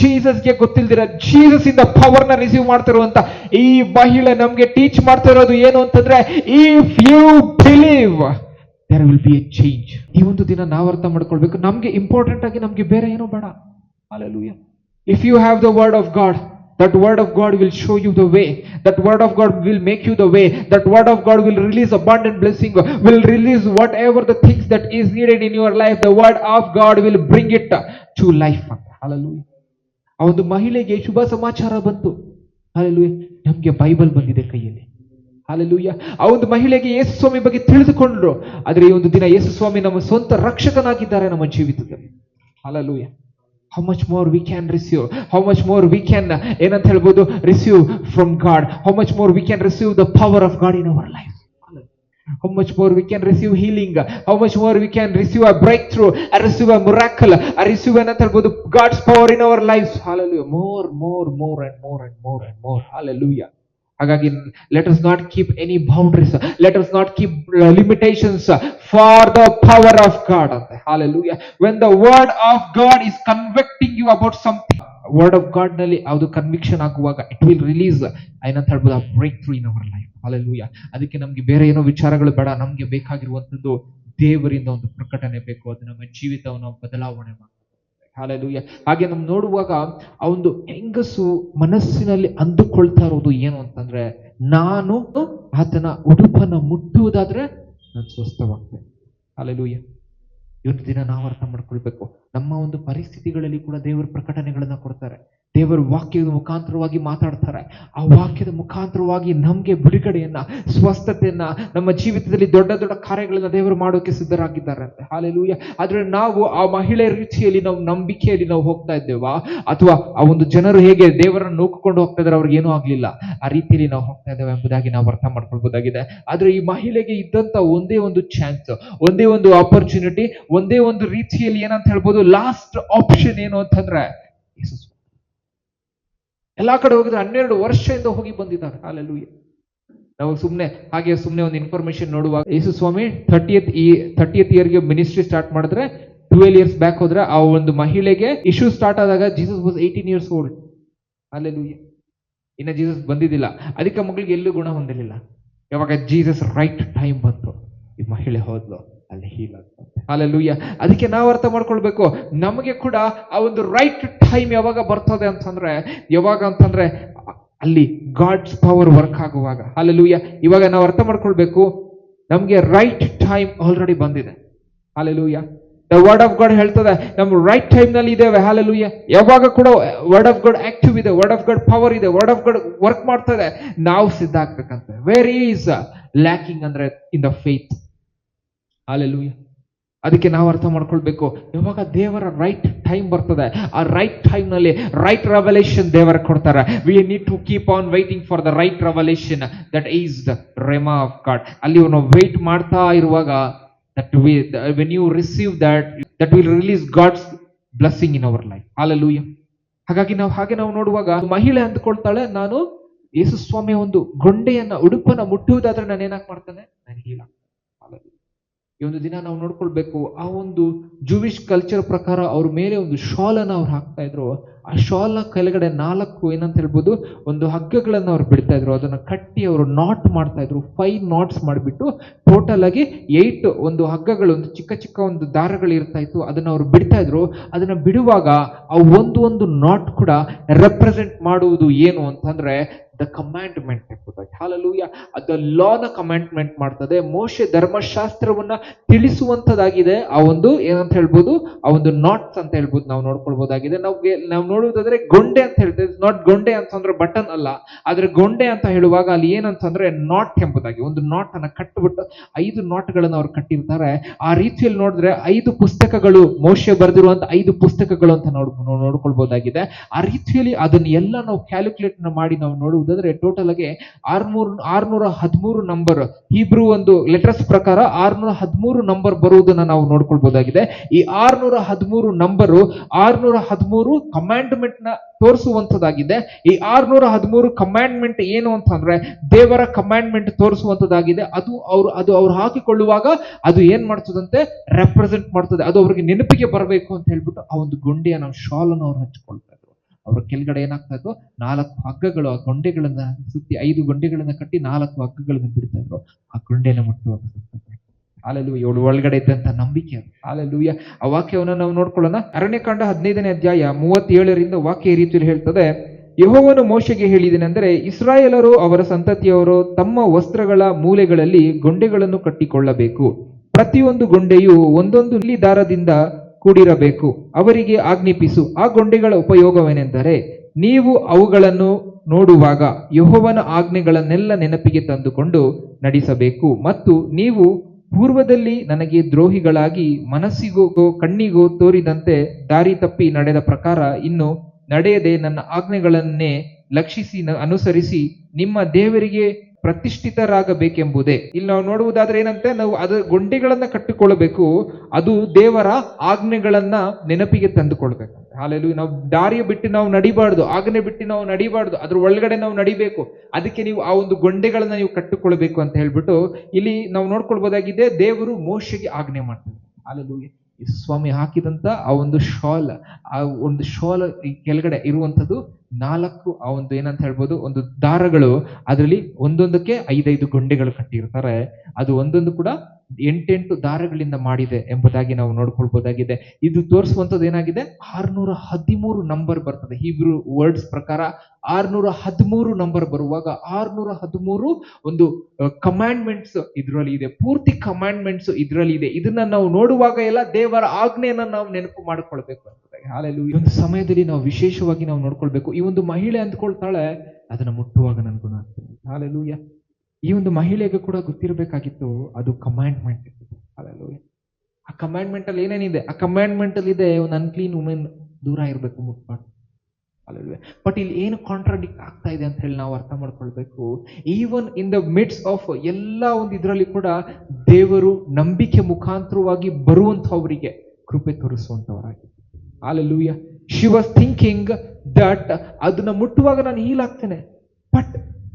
ಜೀಸಸ್ಗೆ ಗೊತ್ತಿಲ್ದಿರ ಜೀಸಸ್ ಇಂದ ಪವರ್ ನ ರಿಸೀವ್ ಮಾಡ್ತಿರುವಂತ ಈ ಮಹಿಳೆ ನಮ್ಗೆ ಟೀಚ್ ಮಾಡ್ತಾ ಇರೋದು ಏನು ಅಂತಂದ್ರೆ, if you believe there will be a change. ಈ ಒಂದು ದಿನ ನಾವು ಅರ್ಥ ಮಾಡ್ಕೊಳ್ಬೇಕು, ನಮ್ಗೆ ಇಂಪಾರ್ಟೆಂಟ್ ಆಗಿ ನಮ್ಗೆ ಬೇರೆ ಏನೋ ಬೇಡ. Hallelujah. If you have the word of God, that word of God will show you the way. That word of God will make you the way. That word of God will release abundant blessing, will release whatever the things that is needed in your life. The word of God will bring it to life. Hallelujah. ಆ ಒಂದು ಮಹಿಳೆಗೆ ಶುಭ ಸಮಾಚಾರ ಬಂತು. Hallelujah. ನಮ್ಗೆ Bible ಬಂದಿದೆ ಕೈಯಲ್ಲಿ. Hallelujah. ಆ ಒಂದು ಮಹಿಳೆಗೆ ಯೇಸು ಸ್ವಾಮಿ ಬಗ್ಗೆ ತಿಳಿದುಕೊಂಡ್ರು. ಆದ್ರೆ ಈ ಒಂದು ದಿನ ಯೇಸು ಸ್ವಾಮಿ ನಮ್ಮ ಸ್ವಂತ ರಕ್ಷಕನಾಗಿದ್ದಾರೆ ನಮ್ಮ ಜೀವಿತದಲ್ಲಿ. Hallelujah. How much more we can receive, how much more we can ಏನಂತ ಹೇಳ್ಬೋದು receive from God, how much more we can receive the power of God in our life, how much more we can receive healing, how much more we can receive a breakthrough, I receive a miracle, I receive ಏನಂತ ಹೇಳ್ಬೋದು God's power in our lives. Hallelujah. More and more. Hallelujah. ಹಾಗಾಗಿ let us not keep any boundaries, let us not keep limitations for the power of God. Hallelujah. When the word of God is convicting you about something, word of God ನಲ್ಲಿ ಅದು conviction ಆಗುವಾಗ it will release ಏನಂತ ಹೇಳ್ಬೋದು a breakthrough in our life. Hallelujah. ಅದಕ್ಕೆ ನಮ್ಗೆ ಬೇರೆ ಏನೋ ವಿಚಾರಗಳು ಬೇಡ, ನಮ್ಗೆ ಬೇಕಾಗಿರುವಂತದ್ದು ದೇವರಿಂದ ಒಂದು ಪ್ರಕಟಣೆ ಬೇಕು. ಅದು ನಮ್ಮ ಜೀವಿತವನ್ನು ಬದಲಾವಣೆ ಮಾಡ್ತಾರೆ. ಹಲ್ಲೆಲೂಯಾ. ಹಾಗೆ ನಾವು ನೋಡುವಾಗ ಆ ಒಂದು ಹೆಂಗಸು ಮನಸ್ಸಿನಲ್ಲಿ ಅಂದುಕೊಳ್ತಾ ಇರೋದು ಏನು ಅಂತಂದ್ರೆ, ನಾನು ಆತನ ಉಡುಪನ್ನು ಮುಟ್ಟುವುದಾದ್ರೆ ನಾನು ಸ್ವಸ್ಥವಾಗ್ತೇನೆ. ಹಲ್ಲೆಲೂಯಾ. ಇವತ್ತು ದಿನ ನಾವು ಅರ್ಥ ಮಾಡ್ಕೊಳ್ಬೇಕು, ನಮ್ಮ ಒಂದು ಪರಿಸ್ಥಿತಿಗಳಲ್ಲಿ ಕೂಡ ದೇವರ ಪ್ರಕಟಣೆಗಳನ್ನ ಕೊಡ್ತಾರೆ. ದೇವರ ವಾಕ್ಯದ ಮುಖಾಂತರವಾಗಿ ಮಾತಾಡ್ತಾರೆ. ಆ ವಾಕ್ಯದ ಮುಖಾಂತರವಾಗಿ ನಮ್ಗೆ ಬಿಡುಗಡೆಯನ್ನ, ಸ್ವಸ್ಥತೆಯನ್ನ, ನಮ್ಮ ಜೀವಿತದಲ್ಲಿ ದೊಡ್ಡ ದೊಡ್ಡ ಕಾರ್ಯಗಳನ್ನ ದೇವರು ಮಾಡೋಕೆ ಸಿದ್ಧರಾಗಿದ್ದಾರೆ ಅಂತ. ಹಲ್ಲೆಲೂಯಾ. ಆದ್ರೆ ನಾವು ಆ ಮಹಿಳೆ ರೀತಿಯಲ್ಲಿ ನಾವು ನಂಬಿಕೆಯಲ್ಲಿ ನಾವು ಹೋಗ್ತಾ ಇದ್ದೇವಾ, ಅಥವಾ ಆ ಒಂದು ಜನರು ಹೇಗೆ ದೇವರನ್ನು ನೂಕಿಕೊಂಡು ಹೋಗ್ತಾ ಇದ್ದಾರೆ, ಅವ್ರಿಗೆ ಏನೂ ಆಗ್ಲಿಲ್ಲ, ಆ ರೀತಿಯಲ್ಲಿ ನಾವು ಹೋಗ್ತಾ ಇದ್ದೇವೆ ಎಂಬುದಾಗಿ ನಾವು ಅರ್ಥ ಮಾಡ್ಕೊಳ್ಬಹುದಾಗಿದೆ. ಆದ್ರೆ ಈ ಮಹಿಳೆಗೆ ಇದ್ದಂತ ಒಂದೇ ಒಂದು ಚಾನ್ಸ್, ಒಂದೇ ಒಂದು ಆಪರ್ಚುನಿಟಿ, ಒಂದೇ ಒಂದು ರೀತಿಯಲ್ಲಿ ಏನಂತ ಹೇಳ್ಬೋದು ಲಾಸ್ಟ್ ಆಪ್ಷನ್ ಏನು ಅಂತಂದ್ರೆ ಯೇಸು. ಎಲ್ಲಾ ಕಡೆ ಹೋಗಿದ್ರೆ 12 ವರ್ಷದಿಂದ ಹೋಗಿ ಬಂದಿದ್ದಾರೆ. ಹಲ್ಲೆಲೂಯಾ. ನಾವು ಸುಮ್ನೆ ಒಂದು ಇನ್ಫಾರ್ಮೇಶನ್ ನೋಡುವಾಗ ಯೇಸು ಸ್ವಾಮಿ 30th ಇಯರ್ಗೆ ಮಿನಿಸ್ಟ್ರಿ ಸ್ಟಾರ್ಟ್ ಮಾಡಿದ್ರೆ 12 years ಬ್ಯಾಕ್ ಹೋದ್ರೆ ಆ ಒಂದು ಮಹಿಳೆಗೆ ಇಶ್ಯೂ ಸ್ಟಾರ್ಟ್ ಆದಾಗ Jesus was 18 years old. Hallelujah. ಇನ್ನ ಜೀಸಸ್ ಬಂದಿದ್ದಿಲ್ಲ, ಅದಕ್ಕೆ ಮಗಳಿಗೆ ಎಲ್ಲೂ ಗುಣ ಹೊಂದಿರಲಿಲ್ಲ. ಯಾವಾಗ ಜೀಸಸ್ ರೈಟ್ ಟೈಮ್ ಬಂತು, ಈ ಮಹಿಳೆ ಹೋದ್ಲು, ಅಲ್ಲಿ ಹೀಲ್ ಆಗ್ತದೆ. ಹಲ್ಲೆಲೂಯಾ. ಅದಕ್ಕೆ ನಾವು ಅರ್ಥ ಮಾಡ್ಕೊಳ್ಬೇಕು, ನಮಗೆ ಕೂಡ ಆ ಒಂದು ರೈಟ್ ಟೈಮ್ ಯಾವಾಗ ಬರ್ತದೆ ಅಂತಂದ್ರೆ, ಯಾವಾಗ ಅಂತಂದ್ರೆ ಅಲ್ಲಿ ಗಾಡ್ಸ್ ಪವರ್ ವರ್ಕ್ ಆಗುವಾಗ. ಹಲ್ಲೆಲೂಯಾ. ಇವಾಗ ನಾವು ಅರ್ಥ ಮಾಡ್ಕೊಳ್ಬೇಕು, ನಮ್ಗೆ ರೈಟ್ ಟೈಮ್ ಆಲ್ರೆಡಿ ಬಂದಿದೆ. Hallelujah. The word of god ಹೇಳ್ತದೆ ನಮ್ಮ ರೈಟ್ ಟೈಮ್ ನಲ್ಲಿ ಇದ್ದೇವೆ. ಹಲ್ಲೆಲೂಯಾ. ಯಾವಾಗ ಕೂಡ ವರ್ಡ್ ಆಫ್ ಗಾಡ್ ಆಕ್ಟಿವ್ ಇದೆ, ವರ್ಡ್ ಆಫ್ ಗಾಡ್ ಪವರ್ ಇದೆ, ವರ್ಡ್ ಆಫ್ ಗಾಡ್ ವರ್ಕ್ ಮಾಡ್ತಾ ಇದೆ. ನಾವು ಸಿದ್ಧ ಆಗ್ಬೇಕಂತ. ವೇರ್ ಈಸ್ ಲ್ಯಾಕಿಂಗ್ ಅಂದ್ರೆ ಇನ್ ದ ಫೇತ್. ಹಲ್ಲೆಲೂಯಾ. ಅದಕ್ಕೆ ನಾವು ಅರ್ಥ ಮಾಡ್ಕೊಳ್ಬೇಕು, ಯಾವಾಗ ದೇವರ ರೈಟ್ ಟೈಮ್ ಬರ್ತದೆ, ಆ ರೈಟ್ ಟೈಮ್ ನಲ್ಲಿ ರೈಟ್ ರೆವಲೇಷನ್ ದೇವರ ಕೊಡ್ತಾರೆ. We need to keep on waiting for the right revelation, that is the rhema of God. ಅಲ್ಲಿ ನಾವು ವೇಟ್ ಮಾಡ್ತಾ ಇರುವಾಗ, that when you receive that will release God's blessing in our life. Hallelujah. ಹಾಗಾಗಿ ನಾವು ನೋಡುವಾಗ ಮಹಿಳೆ ಅಂದ್ಕೊಳ್ತಾಳೆ, ನಾನು ಯೇಸು ಸ್ವಾಮಿಯ ಒಂದು ಗೊಂಡೆಯನ್ನ ಉಡುಪನ್ನ ಮುಟ್ಟುವುದಾದ್ರೆ ನಾನು ಏನಾಕ್ ಮಾಡ್ತಾನೆ, ನಾನು ಹೀಲ. ಈ ಒಂದು ದಿನ ನಾವು ನೋಡ್ಕೊಳ್ಬೇಕು, ಆ ಒಂದು ಜೂವಿಶ್ ಕಲ್ಚರ್ ಪ್ರಕಾರ ಅವ್ರ ಮೇಲೆ ಒಂದು ಶಾಲ್ ಅನ್ನ ಅವ್ರು ಹಾಕ್ತಾ ಇದ್ರು. ಆ ಶಾಲ್ ನ ಕೆಳಗಡೆ 4 ಏನಂತ ಹೇಳ್ಬೋದು, ಒಂದು ಹಗ್ಗಗಳನ್ನ ಅವ್ರು ಬಿಡ್ತಾ ಇದ್ರು. ಅದನ್ನ ಕಟ್ಟಿ ಅವರು ನಾಟ್ ಮಾಡ್ತಾ ಇದ್ರು. 5 ನಾಟ್ಸ್ ಮಾಡಿಬಿಟ್ಟು ಟೋಟಲ್ ಆಗಿ 8 ಒಂದು ಹಗ್ಗಗಳು, ಒಂದು ಚಿಕ್ಕ ಚಿಕ್ಕ ಒಂದು ದಾರಗಳು ಇರ್ತಾ ಇತ್ತು. ಅದನ್ನ ಅವ್ರು ಬಿಡ್ತಾ ಇದ್ರು. ಅದನ್ನ ಬಿಡುವಾಗ ಆ ಒಂದು ನಾಟ್ ಕೂಡ ರೆಪ್ರೆಸೆಂಟ್ ಮಾಡುವುದು ಏನು ಅಂತಂದ್ರೆ ದ ಕಮಾಂಡ್ಮೆಂಟ್ ಎಂಬುದಾಗಿ. ಹಾಲೆಲೂಯಾ. ದ ಲಾನ ಕಮಾಂಡ್ಮೆಂಟ್ ಮಾಡ್ತದೆ. ಮೋಶೆ ಧರ್ಮಶಾಸ್ತ್ರವನ್ನ ತಿಳಿಸುವಂತದಾಗಿದೆ. ಆ ಒಂದು ಏನಂತ ಹೇಳ್ಬೋದು, ಆ ಒಂದು ನಾಟ್ಸ್ ಅಂತ ಹೇಳ್ಬೋದು, ನಾವು ನೋಡ್ಕೊಳ್ಬಹುದಾಗಿದೆ. ನಾವು ನೋಡುವುದಾದ್ರೆ ಗೊಂಡೆ ಅಂತ ಹೇಳ್ತೇವೆ. ನಾಟ್ ಗೊಂಡೆ ಅಂತಂದ್ರೆ ಬಟನ್ ಅಲ್ಲ, ಆದ್ರೆ ಗೊಂಡೆ ಅಂತ ಹೇಳುವಾಗ ಅಲ್ಲಿ ಏನಂತಂದ್ರೆ ನಾಟ್ ಎಂಬುದಾಗಿ. ಒಂದು ನಾಟ್ ಅನ್ನ ಕಟ್ಟಿಬಿಟ್ಟು 5 ನಾಟ್ಗಳನ್ನು ಅವ್ರು ಕಟ್ಟಿರ್ತಾರೆ. ಆ ರೀತಿಯಲ್ಲಿ ನೋಡಿದ್ರೆ 5 ಪುಸ್ತಕಗಳು, ಮೋಶೆ ಬರೆದಿರುವಂತ 5 ಪುಸ್ತಕಗಳು ಅಂತ ನೋಡ್ಕೊಳ್ಬಹುದಾಗಿದೆ. ಆ ರೀತಿಯಲ್ಲಿ ಅದನ್ನ ಎಲ್ಲ ನಾವು ಕ್ಯಾಲ್ಕುಲೇಟ್ ಮಾಡಿ ನಾವು ನೋಡುವುದಾದ್ರೆ ಟೋಟಲ್ ಆಗಿ 613 ನಂಬರ್, ಹೀಬ್ರೂ ಒಂದು ಲೆಟರ್ಸ್ ಪ್ರಕಾರ 613 ನಂಬರ್ ಬರುವುದನ್ನ ನಾವು ನೋಡ್ಕೊಳ್ಬಹುದಾಗಿದೆ. ಈ 613 ನಂಬರು 613 ಕಮಾಂಡ್ಮೆಂಟ್ ನ ತೋರಿಸುವಂತದ್ದಾಗಿದೆ. ಈ 613 ಕಮಾಂಡ್ಮೆಂಟ್ ಏನು ಅಂತಂದ್ರೆ ದೇವರ ಕಮಾಂಡ್ಮೆಂಟ್ ತೋರಿಸುವಂತದ್ದಾಗಿದೆ. ಅದು ಅವ್ರು ಹಾಕಿಕೊಳ್ಳುವಾಗ ಅದು ಏನ್ ಮಾಡ್ತದಂತೆ, ರೆಪ್ರೆಸೆಂಟ್ ಮಾಡ್ತದೆ. ಅದು ಅವ್ರಿಗೆ ನೆನಪಿಗೆ ಬರಬೇಕು ಅಂತ ಹೇಳ್ಬಿಟ್ಟು ಆ ಒಂದು ಗೊಂಡೆಯ ನಾವು ಶಾಲ್ ಅನ್ನು ಅವ್ರು ಹಚ್ಕೊಳ್ತಾ ಇದ್ರು. ಅವರ ಕೆಳಗಡೆ ಏನಾಗ್ತಾ ಇತ್ತು, 4 ಹಗ್ಗಗಳು, ಆ ಗೊಂಡೆಗಳನ್ನ ಸುತ್ತಿ 5 ಗೊಂಡೆಗಳನ್ನ ಕಟ್ಟಿ 4 ಹಗ್ಗಗಳನ್ನ ಬಿಡ್ತಾ ಇದ್ರು. ಆ ಗೊಂಡೆನ ಮುಟ್ಟುವಾಗ ಹಾಲೆಲೂಯಾ, ಇವಳು ಒಳಗಡೆ ಇದ್ದಂತ ನಂಬಿಕೆ. ಹಾಲೆಲೂಯಾ. ಆ ವಾಕ್ಯವನ್ನು ನಾವು ನೋಡ್ಕೊಳ್ಳೋಣ. ಅರಣ್ಯಕಾಂಡ 15ನೇ ಅಧ್ಯಾಯ 37ರಿಂದ ವಾಕ್ಯ ಈ ರೀತಿಯಲ್ಲಿ ಹೇಳ್ತದೆ, ಯೆಹೋವನು ಮೋಶೆಗೆ ಹೇಳಿದನೆಂದರೆ, ಇಸ್ರಾಯೇಲರು ಅವರ ಸಂತತಿಯವರು ತಮ್ಮ ವಸ್ತ್ರಗಳ ಮೂಲೆಗಳಲ್ಲಿ ಗೊಂಡೆಗಳನ್ನು ಕಟ್ಟಿಕೊಳ್ಳಬೇಕು. ಪ್ರತಿಯೊಂದು ಗೊಂಡೆಯು ಒಂದೊಂದು ನೀಲಿ ದಾರದಿಂದ ಕೂಡಿರಬೇಕು. ಅವರಿಗೆ ಆಜ್ಞಾಪಿಸು. ಆ ಗೊಂಡೆಗಳ ಉಪಯೋಗವೇನೆಂದರೆ, ನೀವು ಅವುಗಳನ್ನು ನೋಡುವಾಗ ಯೆಹೋವನ ಆಜ್ಞೆಗಳನ್ನೆಲ್ಲ ನೆನಪಿಗೆ ತಂದುಕೊಂಡು ನಡೆಸಬೇಕು. ಮತ್ತು ನೀವು ಪೂರ್ವದಲ್ಲಿ ನನಗೆ ದ್ರೋಹಿಗಳಾಗಿ ಮನಸ್ಸಿಗೋ ಕಣ್ಣಿಗೋ ತೋರಿದಂತೆ ದಾರಿ ತಪ್ಪಿ ನಡೆದ ಪ್ರಕಾರ ಇನ್ನು ನಡೆಯದೆ ನನ್ನ ಆಜ್ಞೆಗಳನ್ನೇ ಲಕ್ಷಿಸಿ ಅನುಸರಿಸಿ ನಿಮ್ಮ ದೇವರಿಗೆ ಪ್ರತಿಷ್ಠಿತರಾಗಬೇಕೆಂಬುದೇ. ಇಲ್ಲಿ ನಾವು ನೋಡುವುದಾದ್ರೆ ಏನಂತೆ, ನಾವು ಅದು ಗೊಂಡೆಗಳನ್ನ ಕಟ್ಟಿಕೊಳ್ಳಬೇಕು, ಅದು ದೇವರ ಆಜ್ಞೆಗಳನ್ನ ನೆನಪಿಗೆ ತಂದುಕೊಳ್ಬೇಕು. ಹಾಲೆಲೂಯಾ. ನಾವು ದಾರಿಯ ಬಿಟ್ಟು ನಾವು ನಡಿಬಾರ್ದು, ಆಜ್ಞೆ ಬಿಟ್ಟು ನಾವು ನಡಿಬಾರ್ದು, ಅದ್ರ ಒಳಗಡೆ ನಾವು ನಡಿಬೇಕು. ಅದಕ್ಕೆ ನೀವು ಆ ಒಂದು ಗೊಂಡೆಗಳನ್ನ ನೀವು ಕಟ್ಟಿಕೊಳ್ಬೇಕು ಅಂತ ಹೇಳ್ಬಿಟ್ಟು ಇಲ್ಲಿ ನಾವು ನೋಡ್ಕೊಳ್ಬಹುದಾಗಿದೆ. ದೇವರು ಮೋಶೆಗೆ ಆಜ್ಞೆ ಮಾಡ್ತಾರೆ. ಹಾಲೆಲೂಯಾ. ಸ್ವಾಮಿ ಹಾಕಿದಂತ ಆ ಒಂದು ಶಾಲ್ ಕೆಳಗಡೆ ಇರುವಂತದ್ದು 4 ಆ ಒಂದು ಏನಂತ ಹೇಳ್ಬೋದು, ಒಂದು ದಾರಗಳು, ಅದರಲ್ಲಿ ಒಂದೊಂದಕ್ಕೆ 5 ಗೊಂಡೆಗಳು ಕಟ್ಟಿರ್ತಾರೆ. ಅದು ಒಂದೊಂದು ಕೂಡ 8 ದಾರಗಳಿಂದ ಮಾಡಿದೆ ಎಂಬುದಾಗಿ ನಾವು ನೋಡ್ಕೊಳ್ಬಹುದಾಗಿದೆ. ಇದು ತೋರಿಸುವಂತದ್ದು ಏನಾಗಿದೆ, 613 ನಂಬರ್ ಬರ್ತದೆ. ಹೀಬ್ರೂ ವರ್ಡ್ಸ್ ಪ್ರಕಾರ 613 ನಂಬರ್ ಬರುವಾಗ 613 ಒಂದು ಕಮಾಂಡ್ಮೆಂಟ್ಸ್ ಇದರಲ್ಲಿ ಇದೆ. ಪೂರ್ತಿ ಕಮಾಂಡ್ಮೆಂಟ್ಸ್ ಇದರಲ್ಲಿ ಇದೆ. ಇದನ್ನ ನಾವು ನೋಡುವಾಗ ಎಲ್ಲ ದೇವರ ಆಜ್ಞೆಯನ್ನ ನಾವು ನೆನಪು ಮಾಡಿಕೊಳ್ಬೇಕು ಎಂಬುದಾಗಿ. ಹಾಲೆಲೂಯಾ. ಈ ಒಂದು ಸಮಯದಲ್ಲಿ ನಾವು ವಿಶೇಷವಾಗಿ ನಾವು ನೋಡ್ಕೊಳ್ಬೇಕು. ಈ ಒಂದು ಮಹಿಳೆ ಅಂದ್ಕೊಳ್ತಾಳೆ, ಅದನ್ನ ಮುಟ್ಟುವಾಗ ನನ್ ಗುಣ ಆಗ್ತದೆ. ಹಾಲೆಲೂಯಾ. ಈ ಒಂದು ಮಹಿಳೆಗೆ ಕೂಡ ಗೊತ್ತಿರಬೇಕಾಗಿತ್ತು, ಅದು ಕಮಾಂಡ್ಮೆಂಟ್. ಹಾಲೆಲೂಯಾ. ಆ ಕಮಾಂಡ್ಮೆಂಟ್ ಅಲ್ಲಿ ಏನೇನಿದೆ, ಆ ಕಮಾಂಡ್ಮೆಂಟ್ ಅಲ್ಲಿ ಇದೆ, ಒಂದು ಅನ್ಕ್ಲೀನ್ ವುಮೆನ್ ದೂರ ಇರಬೇಕು, ಮುಟ್ಬಾರ್ದು. ಹಾಲೆಲೂಯಾ. ಬಟ್ ಇಲ್ಲಿ ಏನು ಕಾಂಟ್ರಾಡಿಕ್ಟ್ ಆಗ್ತಾ ಇದೆ ಅಂತ ಹೇಳಿ ನಾವು ಅರ್ಥ ಮಾಡ್ಕೊಳ್ಬೇಕು. Even in the midst of ಎಲ್ಲ ಒಂದು ಇದರಲ್ಲಿ ಕೂಡ ದೇವರು ನಂಬಿಕೆ ಮುಖಾಂತರವಾಗಿ ಬರುವಂತವರಿಗೆ ಕೃಪೆ ತೋರಿಸುವಂತವರಾಗಿ. ಹಾಲೆಲೂಯಾ. ಶಿ ವಾಸ್ ಥಿಂಕಿಂಗ್ ದಟ್ ಅದನ್ನ ಮುಟ್ಟುವಾಗ ನಾನು ಹೀಲ್ ಆಗ್ತೇನೆ, ಬಟ್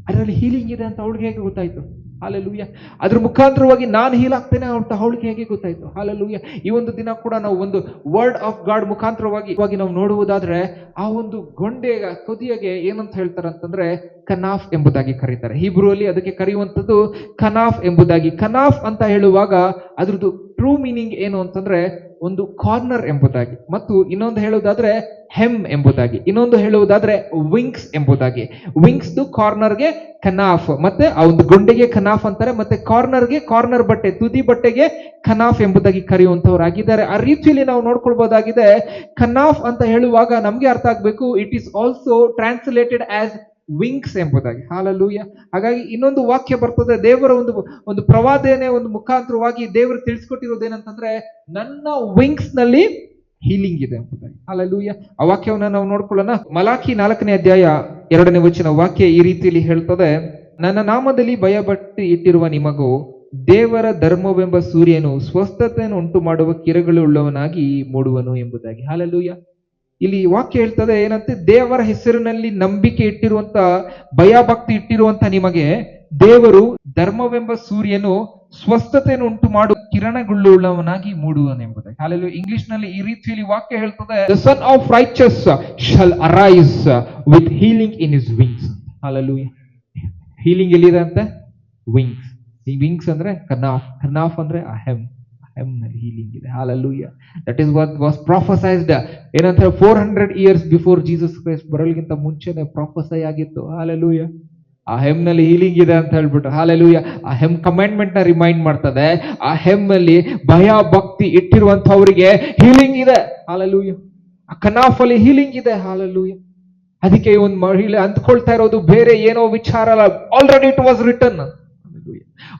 ಅದರಲ್ಲಿ ಹೀಲಿಂಗ್ ಇದೆ ಅಂತ ಅವಳಿಗೆ ಹೇಗೆ ಗೊತ್ತಾಯ್ತು? ಹಾಲೆಲೂಯಾ. ಅದ್ರ ಮುಖಾಂತರವಾಗಿ ನಾನು ಹೀಲ್ ಆಗ್ತೇನೆ ಅಂತ ಅವಳಿಗೆ ಹೇಗೆ ಗೊತ್ತಾಯ್ತು? ಹಾಲೆಲೂಯಾ. ಈ ಒಂದು ದಿನ ಕೂಡ ನಾವು ಒಂದು ವರ್ಡ್ ಆಫ್ ಗಾಡ್ ಮುಖಾಂತರವಾಗಿ ನಾವು ನೋಡುವುದಾದ್ರೆ, ಆ ಒಂದು ಗೊಂಡೆಯ ತುದಿಯಗೆ ಏನಂತ ಹೇಳ್ತಾರೆ ಅಂತಂದ್ರೆ ಕನಾಫ್ ಎಂಬುದಾಗಿ ಕರೀತಾರೆ. ಹೀಬ್ರೂ ಅಲ್ಲಿ ಅದಕ್ಕೆ ಕರೆಯುವಂಥದ್ದು ಕನಾಫ್ ಎಂಬುದಾಗಿ. ಕನಾಫ್ ಅಂತ ಹೇಳುವಾಗ ಅದ್ರದ್ದು ಟ್ರೂ ಮೀನಿಂಗ್ ಏನು ಅಂತಂದ್ರೆ ಒಂದು ಕಾರ್ನರ್ ಎಂಬುದಾಗಿ, ಮತ್ತು ಇನ್ನೊಂದು ಹೇಳುವುದಾದ್ರೆ ಹೆಮ್ ಎಂಬುದಾಗಿ, ಇನ್ನೊಂದು ಹೇಳುವುದಾದ್ರೆ ವಿಂಗ್ಸ್ ಎಂಬುದಾಗಿ. ವಿಂಗ್ಸ್ ಕಾರ್ನರ್ಗೆ ಕನಾಫ್, ಮತ್ತೆ ಆ ಒಂದು ಗೊಂಡೆಗೆ ಕನಾಫ್ ಅಂತಾರೆ, ಮತ್ತೆ ಕಾರ್ನರ್ಗೆ ಕಾರ್ನರ್ ಬಟ್ಟೆ, ತುದಿ ಬಟ್ಟೆಗೆ ಕನಾಫ್ ಎಂಬುದಾಗಿ ಕರೆಯುವಂತವರಾಗಿದ್ದಾರೆ. ಆ ರೀತಿಯಲ್ಲಿ ನಾವು ನೋಡ್ಕೊಳ್ಬಹುದಾಗಿದೆ. ಕನಾಫ್ ಅಂತ ಹೇಳುವಾಗ ನಮ್ಗೆ ಅರ್ಥ ಆಗ್ಬೇಕು, it is also translated as wings ಎಂಬುದಾಗಿ. ಹಾಲೆಲೂಯಾ. ಹಾಗಾಗಿ ಇನ್ನೊಂದು ವಾಕ್ಯ ಬರ್ತದೆ, ದೇವರ ಒಂದು ಪ್ರವಾದನೆ ಒಂದು ಮುಖಾಂತರವಾಗಿ ದೇವರು ತಿಳಿಸ್ಕೊಟ್ಟಿರೋದೇನಂತಂದ್ರೆ, ನನ್ನ ವಿಂಗ್ಸ್ ನಲ್ಲಿ ಹೀಲಿಂಗ್ ಇದೆ ಎಂಬುದಾಗಿ. ಹಾಲೆಲೂಯಾ. ಆ ವಾಕ್ಯವನ್ನ ನಾವು ನೋಡ್ಕೊಳ್ಳೋಣ. ಮಲಾಖಿ 4ನೇ ಅಧ್ಯಾಯ 2ನೇ ವಚನ ವಾಕ್ಯ ಈ ರೀತಿಯಲ್ಲಿ ಹೇಳ್ತದೆ, ನನ್ನ ನಾಮದಲ್ಲಿ ಭಯಭಕ್ತಿ ಇಟ್ಟಿರುವ ನಿಮಗೂ ದೇವರ ಧರ್ಮವೆಂಬ ಸೂರ್ಯನು ಸ್ವಸ್ಥತೆಯನ್ನು ಉಂಟು ಮಾಡುವ ಕಿರಣಗಳುಳ್ಳವನಾಗಿ ಮೂಡುವನು ಎಂಬುದಾಗಿ. ಹಾಲೆಲೂಯಾ. ಇಲ್ಲಿ ವಾಕ್ಯ ಹೇಳ್ತದೆ ಏನಂತೆ, ದೇವರ ಹೆಸರಿನಲ್ಲಿ ನಂಬಿಕೆ ಇಟ್ಟಿರುವಂತ, ಭಯಭಕ್ತಿ ಇಟ್ಟಿರುವಂತ ನಿಮಗೆ ದೇವರು ಧರ್ಮವೆಂಬ ಸೂರ್ಯನು ಸ್ವಸ್ಥತೆಯನ್ನು ಉಂಟು ಮಾಡುವ ಕಿರಣಗಳುಳ್ಳವನಾಗಿ ಮೂಡುವನೆಂಬುದಾಗಿ. ಹಾಲೆಲೂಯಾ. ಇಂಗ್ಲಿಷ್ ನಲ್ಲಿ ಈ ರೀತಿಯಲ್ಲಿ ವಾಕ್ಯ ಹೇಳ್ತದೆ, the sun of righteous shall arise with healing in his wings. Hallelujah. Healing ಎಲ್ಲಿದೆ ಅಂತ? ವಿಂಗ್ಸ್. ಈ ವಿಂಗ್ಸ್ ಅಂದ್ರೆ ಕನಾಫ್, ಕನಾಫ್ ಅಂದ್ರೆ ಅಹೆಮ್, ನಲ್ಲಿ ಹೀಲಿಂಗ್ ಇದೆ. Hallelujah. That is what was prophesied ಏನಂತ 400 years ಬಿಫೋರ್ ಜೀಸಸ್ ಕ್ರೈಸ್ಟ್ ಬರಲಿಗಿಂತ ಮುಂಚೆನೆ ಪ್ರೊಫೆಸೈ ಆಗಿತ್ತು. ಹಾಲೆಲೂಯಾ. ಆ ಹೆಮ್ ನಲ್ಲಿ ಹೀಲಿಂಗ್ ಇದೆ ಅಂತ ಹೇಳ್ಬಿಟ್ಟು. ಹಾಲೆಲೂಯಾ. ಆ ಹೆಮ್ ಕಮಾಂಡ್ಮೆಂಟ್ ನ ರಿಮೈಂಡ್ ಮಾಡ್ತದೆ. ಆ ಹೆಮ್ ನಲ್ಲಿ ಭಯ ಭಕ್ತಿ ಇಟ್ಟಿರುವಂತವರಿಗೆ ಹೀಲಿಂಗ್ ಇದೆ. ಹಾಲೆಲೂಯಾ. ಆ ಕನಾಫ್ ಅಲ್ಲಿ ಹೀಲಿಂಗ್ ಇದೆ. ಹಾಲೆಲೂಯಾ. ಅದಕ್ಕೆ ಒಂದು ಮಹಿಳೆ ಅಂದ್ಕೊಳ್ತಾ ಇರೋದು ಬೇರೆ ಏನೋ ವಿಚಾರ ಅಲ್ಲ. Already it was return.